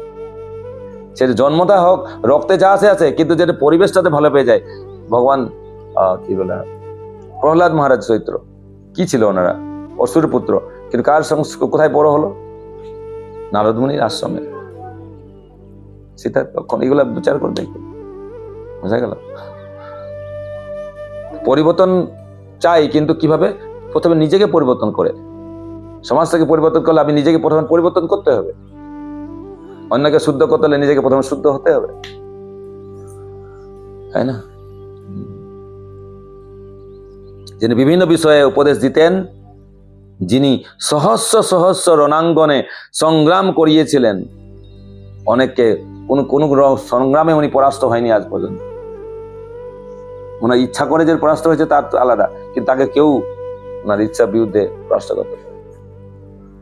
সে জন্মটা হোক, রক্তে যা আছে, কিন্তু যেটা পরিবেশটাতে ভালো পেয়ে যায়। ভগবান কি বলে, প্রহ্লাদ মহারাজ চরিত্র কি ছিল? ওনারা অসুর পুত্র, কিন্তু কার কোথায় বড় হলো? নারদ মুনির আশ্রমে। সেটা তখন এগুলা বিচার করে দেখবে। বোঝা গেল? পরিবর্তন চাই, কিন্তু কিভাবে? প্রথমে নিজেকে পরিবর্তন করে, সমাজটাকে পরিবর্তন করলে আমি নিজেকে প্রথমে পরিবর্তন করতে হবে। অন্যকে শুদ্ধ করতে হলে নিজেকে প্রথমে শুদ্ধ হতে হবে, তাই না? যিনি বিভিন্ন বিষয়ে উপদেশ দিতেন, যিনি সহস্র সহস্র রণাঙ্গনে সংগ্রাম করিয়েছিলেন, অনেককে কোন সংগ্রামে উনি পরাস্ত হয়নি আজ পর্যন্ত। ওনার ইচ্ছা করে যে পরাস্ত হয়েছে তার আলাদা, কিন্তু তাকে কেউ ওনার ইচ্ছার বিরুদ্ধে পরাস্ত করতে।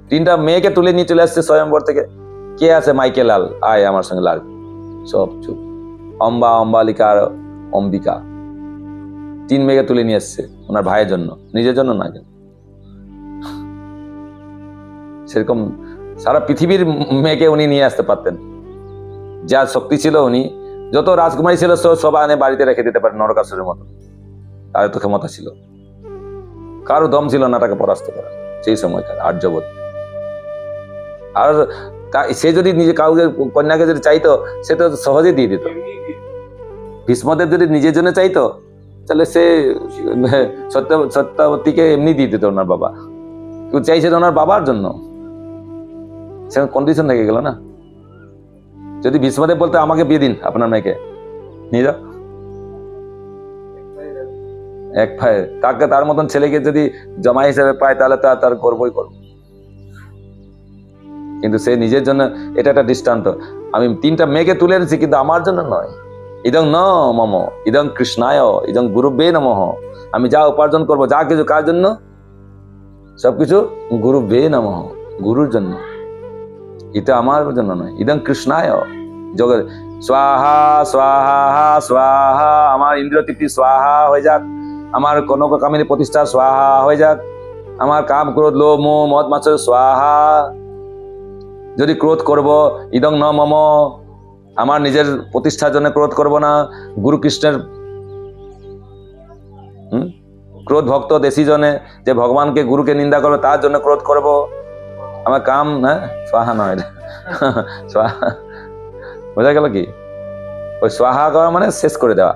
3টা মেয়েকে তুলে নিয়ে চলে আসছে স্বয়ম্বর থেকে। কে আছে? মাইকেলাল, আয় আমার সঙ্গে লাগ। সব চুপ। অম্বালিকা আর অম্বিকা, 3 মেয়েকে তুলে নিয়ে আসছে ওনার ভাইয়ের জন্য, নিজের জন্য না। সেরকম সারা পৃথিবীর মেয়েকে উনি নিয়ে আসতে পারতেন। যা শক্তি ছিল, উনি যত রাজকুমারী ছিল সব আনে বাড়িতে রেখে দিতে পারেন, নরকাসুরের মতো। তার তো ক্ষমতা ছিল, কারো দম ছিল না তাকে পরাস্ত করা সেই সময়কার আর্যবত। আর সে যদি নিজে কাউকে কন্যাকে যদি চাইতো, সে তো সহজেই দিয়ে দিত। ভীষ্মদেব যদি নিজের জন্য চাইতো, তাহলে সে সত্যবতীকে এমনি দিয়ে দিত ওনার বাবা। কেউ চাইছে ওনার বাবার জন্য, সে কন্ডিশন থেকে গেল না। যদি ভীষ্মদেব বলতে আমাকে বিয়ে দিন, আপনার মেয়েকে নিয়ে যাও, এক ভাই তাকে, তার মতন ছেলেকে যদি জমা হিসেবে পায়, তাহলে তো তার গর্বই করব। কিন্তু সে নিজের জন্য, এটা একটা দৃষ্টান্ত। আমি 3টা মেয়েকে তুলে এনেছি, কিন্তু আমার জন্য নয়। ইদং ন মম ইদং কৃষ্ণায় ইদং গুরুবে নমঃ। আমি যা উপার্জন করব, যা কিছু, কার জন্য? সবকিছু গুরুবে নমঃ, গুরুর জন্য। এটা আমার জন্য নয়। ইদং কৃষ্ণায় জগৎ স্বাহা স্বাহা স্বাহা। আমার ইন্দ্রিয় তৃপ্তি স্বাহা হয়ে যাক, আমার কনক কামিনী প্রতিষ্ঠা স্বাহা হয়ে যাক, আমার কাম ক্রোধ লোভ মোহ মদ মাৎসর্য স্বাহা। যদি ক্রোধ করব, ইদং ন মম, আমার নিজের প্রতিষ্ঠার জন্য ক্রোধ করব না, গুরু কৃষ্ণের ক্রোধ ভক্ত দেশি জনে, যে ভগবানকে গুরুকে নিন্দা করবে, তার জন্য ক্রোধ করব। আমার কাম না স্বাহা নয়, স্বাহা বোঝা গেল কি? ওই স্বাহা করা মানে শেষ করে দেওয়া।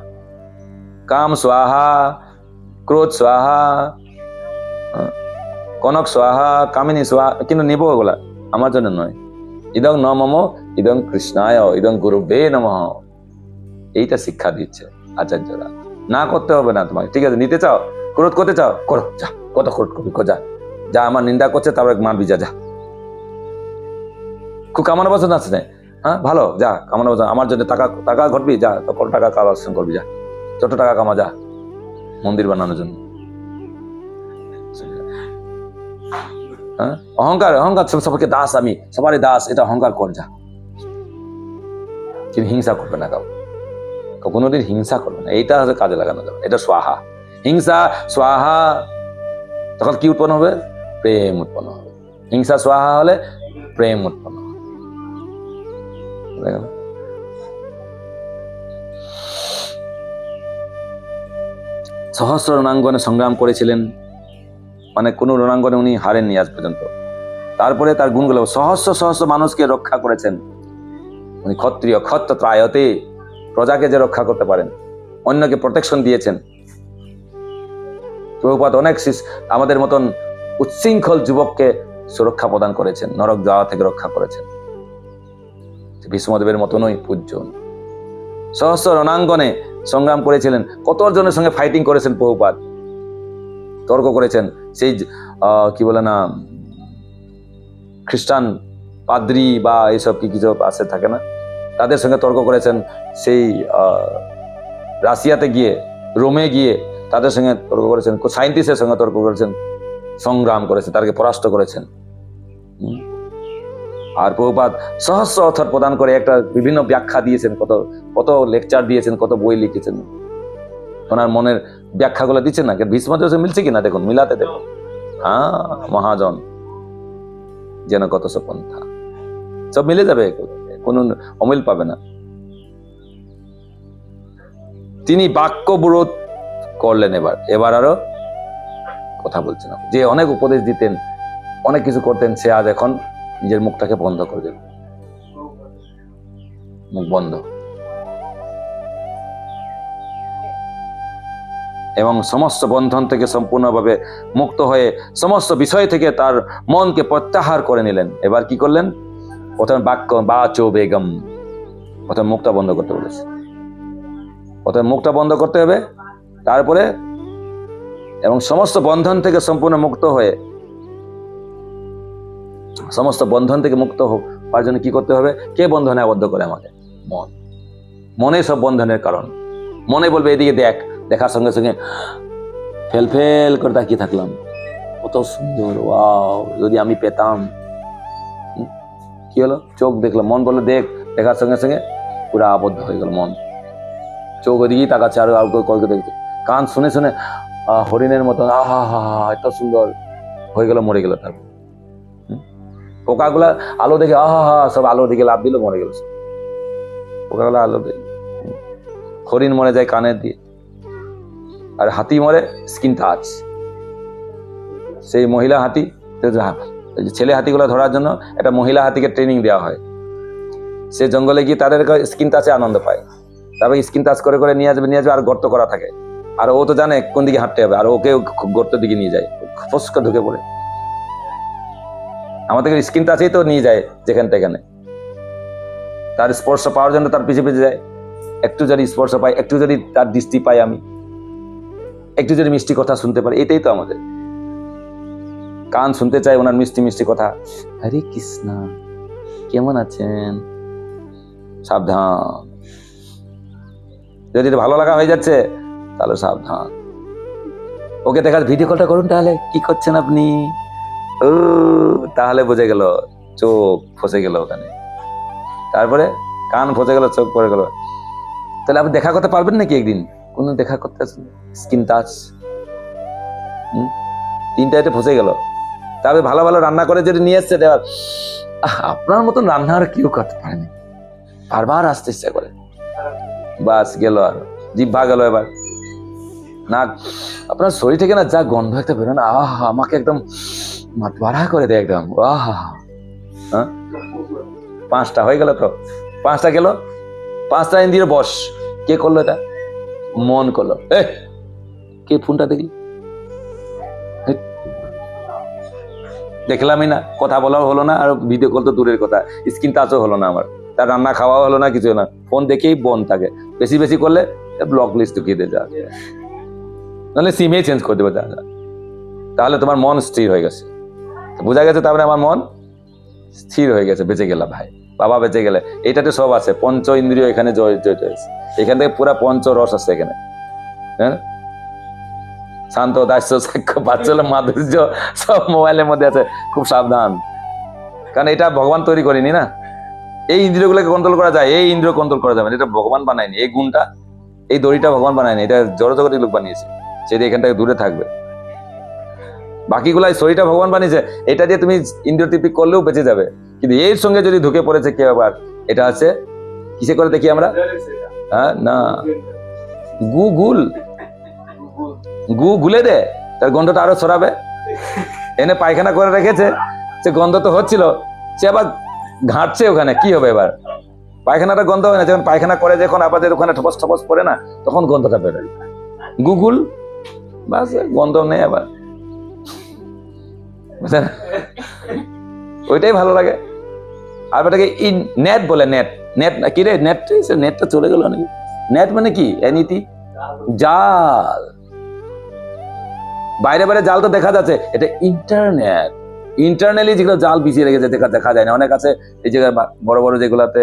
কাম স্বাহা, ক্রোধ স্বাহা, কনক স্বাহা, কামিনী স্বাহা, কিন্তু নিব ওগুলা, আমার জন্য নয়। ইদং ন মম ইদং কৃষ্ণায় ইদং গুরুবে নমঃ। এইটা শিক্ষা দিচ্ছে আচার্যরা। না করতে হবে না তোমাকে, ঠিক আছে? নিতে চাও, ক্রোধ করতে চাও, করো, যা, কত ক্রোধ করবি, যা যা, আমার নিন্দা করছে, তারপরে মারবি, যা যা। খুব কামনা বাসনা আছে না, হ্যাঁ ভালো, যা কামনা বাসনা, আমার জন্য টাকা টাকা ঘটবি, যা কত টাকা কালেকশন করবি, যা যত টাকা কামা, যা মন্দির বানানোর জন্য। হ্যাঁ, অহংকার, অহংকার, সবাইকে দাস, আমি সবারই দাস, এটা অহংকার কর, যা। কিন্তু হিংসা করবে না, কোনোদিন হিংসা করবে না। এইটা হচ্ছে কাজে লাগানো যাবে। এটা স্বাহা। হিংসা স্বাহা, তখন কি উৎপন্ন হবে? প্রেম উৎপন্ন হবে। হিংসা স্বাহা হলে প্রেম উৎপন্ন হবে। সহস্র রণাঙ্গনে সংগ্রাম করেছিলেন, মানে কোন রণাঙ্গনে উনি হারেননি আজ পর্যন্ত। তারপরে তার গুণগুলো, সহস্র সহস্র মানুষকে রক্ষা করেছেন উনি। ক্ষত্রিয় ক্ষত্রত্রায়তে, প্রজাকে যে রক্ষা করতে পারেন, অন্যকে প্রোটেকশন দিয়েছেন। প্রভুপাদ অনেক আমাদের মতন উচ্ছৃঙ্খল যুবককে সুরক্ষা প্রদান করেছেন, নরক যাওয়া থেকে রক্ষা করেছেন। ভীষ্মদেবের মতনই পূজ্য। সহস্র রণাঙ্গনে সংগ্রাম করেছিলেন, কত জনের সঙ্গে ফাইটিং করেছেন প্রভুপাদ, তর্ক করেছেন। সেই কি বলে না, খ্রিস্টান পাদ্রী বা এইসব কি কিছু আছে থাকে না, তাদের সঙ্গে তর্ক করেছেন। সেই রাশিয়াতে গিয়ে, রোমে গিয়ে তাদের সঙ্গে তর্ক করেছেন, সায়েন্টিস্টের সঙ্গে তর্ক করেছেন, সংগ্রাম করেছেন, তাদেরকে পরাস্ত করেছেন। আর প্রভুপাদ সহস্র অর্থ প্রদান করে একটা বিভিন্ন ব্যাখ্যা দিয়েছেন, কত কত লেকচার দিয়েছেন, কত বই লিখেছেন, ওনার মনের ব্যাখ্যাগুলো দিচ্ছেন না। ভীষ্মদেব সে মিলছে কিনা দেখুন, মিলাতে দেখুন। হ্যাঁ, মহাজন যেন কত সব পন্থা, সব মিলে যাবে, কোন অমিল পাবে না। তিনি বাক্য বিরোধ করলেন, এবার আরো কথা বলছেন। যে অনেক উপদেশ দিতেন, অনেক কিছু করতেন, সে আজ এখন নিজের মুখটাকে বন্ধ করে দেবে, মুখ বন্ধ। এবং সমস্ত বন্ধন থেকে সম্পূর্ণভাবে মুক্ত হয়ে সমস্ত বিষয় থেকে তার মনকে প্রত্যাহার করে নিলেন। এবার কি করলেন? প্রথমে বাক্য বাচো বেগম, প্রথমে মুখটা বন্ধ করতে বলেছে। প্রথমে মুখটা বন্ধ করতে হবে, তারপরে এবং সমস্ত বন্ধন থেকে সম্পূর্ণ মুক্ত হয়ে, সমস্ত বন্ধন থেকে মুক্ত হওয়ার জন্য কি করতে হবে? কে বন্ধনে আবদ্ধ করে আমাকে? মন। মনে সব বন্ধনের কারণ। মনে বলবে এদিকে দেখ, দেখার সঙ্গে সঙ্গে ফেল ফেল করে তাকিয়ে থাকলাম, কত সুন্দর, ওয়াও, যদি আমি পেতাম। কি হলো? চোখ দেখলাম, মন বললো দেখ, দেখার সঙ্গে সঙ্গে পুরো আবদ্ধ হয়ে গেল মন। চোখ ওদিকেই তাকাচ্ছে, আরো কয়েক দেখছে। কান শুনে শুনে হরিণের মতন, আহা হা হা, এত সুন্দর হয়ে গেল, মরে গেল। তারপর পোকাগুলা আলো দেখে আহা হা, সব আলো দিকে লাভ দিল, মরে গেল। পোকাগুলা আলো দেখে। হরিণ মরে যায় কানের দিয়ে, আর হাতি মরে স্কিন টাচ। সেই মহিলা হাতি ওই যে ছেলে হাতিগুলো ধরার জন্য একটা মহিলা হাতিকে ট্রেনিং দেওয়া হয়, সে জঙ্গলে গিয়ে তাদের স্কিন টাচে আনন্দ পায়, তারপরে স্কিন টাচ করে করে নিয়ে আসবে আর গর্ত করা থাকে, আর ও তো জানে কোন দিকে হাঁটতে হবে, আর ওকে গর্তের দিকে নিয়ে যায়, ফসকা ঢুকে পড়ে। আমাদের স্কিন টাচেই তো নিয়ে যায় যেখান তেখানে, তার স্পর্শ পাওয়ার জন্য তার পিছিয়ে পিছিয়ে যায়। একটু যদি স্পর্শ পাই, একটু যদি তার দৃষ্টি পাই, আমি একটু যদি মিষ্টি কথা শুনতে পারি, এটাই তো আমাদের কান শুনতে চাই ওনার মিষ্টি মিষ্টি কথা। হরে কৃষ্ণ, কেমন আছেন, সাবধান। যদি ভালো লাগা হয়ে যাচ্ছে তাহলে সাবধান, ওকে দেখা ভিডিও কলটা করুন, তাহলে কি করছেন আপনি, ও তাহলে বুঝে গেল, চোখ ফসে গেল ওখানে, তারপরে কান ফসে গেল, চোখ পড়ে গেল। তাহলে আপনি দেখা করতে পারবেন নাকি একদিন? কোন দেখা করতে আসেন, স্কিন টাচ, তিনটাতে ফসে গেল। তারপরে ভালো ভালো রান্না করে যদি নিয়ে এসছে, দেওয়ার আপনার মতন রান্না আর কেউ করতে পারেনি, বারবার আসতে ইচ্ছা করে, বাস গেল, আর জিভা গেল। এবার নাক, আপনার শরীর থেকে না যা গন্ধ একটা বেরো না, আহা, আমাকে একদম মাতবাড়া করে দেয় একদম, আহা। হ্যাঁ, 5টা হয়ে গেল তো, 5টা গেল, 5টা ইন্দ্রিয় বস। কে করলো এটা? মন করলো। কে ফোনটা দেখলি? দেখলামই না, কথা বলাও হলো না, আর ভিডিও কল তো দূরের কথা, স্ক্রিন টাচও হলো না আমার, তার রান্না খাওয়াও হলো না, কিছু না, ফোন দেখেই বন থাকে। বেশি বেশি করলে ব্লক লিস্ট ঢুকিয়ে দিয়ে যা, নাহলে সিমে চেঞ্জ করে দেবে যা। তাহলে তোমার মন স্থির হয়ে গেছে, বোঝা গেছে, তারপরে আমার মন স্থির হয়ে গেছে, বেঁচে গেলাম ভাই, বাবা বেঁচে গেলে। এইটাতে সব আছে, পঞ্চ ইন্দ্রিয় এখানে জড়িত হয়েছে, এখান থেকে পুরা পঞ্চ রস আছে এখানে। হ্যাঁ, শান্ত, দাস্য, সাক্ষ্য, বাচ্চা, মাধুর্য সব মোবাইলের মধ্যে আছে। খুব সাবধান, কারণ এটা ভগবান তৈরি করেনি না। এই ইন্দ্রিয়গুলোকে কন্ট্রোল করা যায়, এই ইন্দ্রিয় কন্ট্রোল করা যাবে না, এটা ভগবান বানায়নি। এই গুণটা, এই দড়িটা ভগবান বানায়নি, এটা জড়জগতের লোক বানিয়েছে, সেটা এখান থেকে দূরে থাকবে। বাকিগুলা শরীরটা ভগবান বানিয়েছে, এটা দিয়ে তুমি ইন্দ্রিয় তৃপ্তি করলেও বেঁচে যাবে। কিন্তু এর সঙ্গে যদি ঢুকে পড়েছে কে, আবার এটা আছে কিসে করে দেখি আমরা, হ্যাঁ না, গু গুলে দে, তার গন্ধটা আরো ছড়াবে। এনে পায়খানা করে রেখেছে, সে গন্ধ তো হচ্ছিল, সে আবার ঘাঁটছে ওখানে, কি হবে এবার? পায়খানাটা গন্ধ হয় না, যখন পায়খানা করে, যখন আমাদের ওখানে ঠপস ঠপস পড়ে না, তখন গন্ধটা বেরোয়। গুগল, বাস গন্ধ নেই আবার, ওইটাই ভালো লাগে। আর ওটাকে নেট বলে, নেট, নেট কি রে, নেটটা চলে গেল নাকি? নেট মানে কি? এনিতি, জাল, বাইরে বাইরে জাল তো দেখা যাচ্ছে, এটা ইন্টারনেট। ইন্টারনালি যেগুলো জাল বিছিয়ে রেখেছে, দেখা যায় না। অনেক আছে এই জায়গায় বড় বড় যেগুলাতে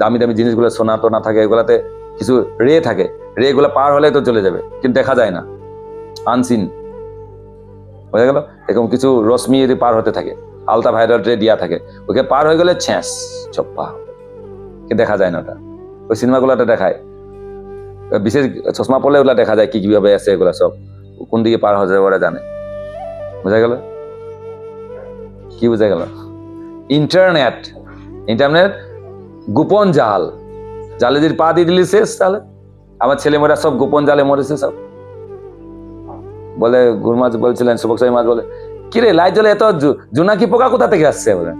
দামি দামি জিনিসগুলো, সোনা টোনা থাকে, এগুলাতে কিছু রে থাকে, রে গুলো পার হলে তো চলে যাবে, কিন্তু দেখা যায় না, আনসিন হয়ে গেল। এরকম কিছু রশ্মি পার হতে থাকে, আলট্রা ভায়োলেট রে দিয়া থাকে, ওকে পার হয়ে গেলে ছ্যাঁস চপ্পা, দেখা যায় না। ওটা ওই সিনেমাগুলোতে দেখায়, বিশেষ চশমা পড়লে ওগুলা দেখা যায়, কি কিভাবে আছে এগুলা সব, কোন দিকে পার হয়ে যায় ওরা জানে। বোঝা গেল? কি বোঝা গেল? ইন্টারনেট, ইন্টারনেট গোপন জাল, জালে যদি পা দিয়ে দিলি শেষ। তাহলে আমার ছেলেমেয়েরা সব গোপন জালে মরেছে সব। বলে গুরুমাজ বলছিলেন, সুবক সাই মাছ বলে, কিরে লাইট জ্বলে, এত জোনাকি পোকা কোথা থেকে আসছে? বলে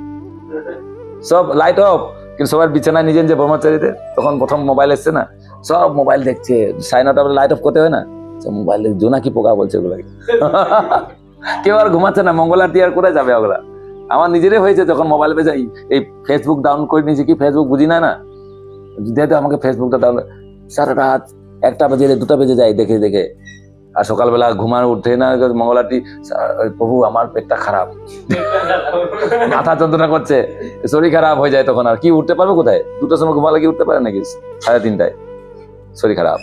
সব লাইট অফ, কিন্তু সবার বিছানায় নিজের যে ব্রহ্মচারীদের, তখন প্রথম মোবাইল এসছে না, সব মোবাইল দেখছে, 9:30 বলে লাইট অফ করতে হয় না, সব মোবাইল দেখে, জোনাকি পোকা বলছে ওগুলাকে। কেউ আর ঘুমাচ্ছে না, মঙ্গল আরতি আর করে যাবে ওগুলা। আমার নিজেরই হয়েছে, যখন মোবাইল পেয়ে যাই, এই ফেসবুক ডাউনলোড করে নিয়েছি, কি ফেসবুক বুঝি না, যেহেতু আমাকে ফেসবুকটা ডাউনলোড, সারা রাত 1টা বেজে 2টা বেজে যায় দেখে দেখে, আর সকালবেলা ঘুমানো উঠে না, মঙ্গল আরতি, প্রভু আমার পেটটা খারাপ, মাথা যন্ত্রণা করছে, শরীর খারাপ হয়ে যায়, তখন আর কি উঠতে পারবে কোথায়? 2টার সময় ঘুমালে কি উঠতে পারে নাকি? 3:30টায় শরীর খারাপ।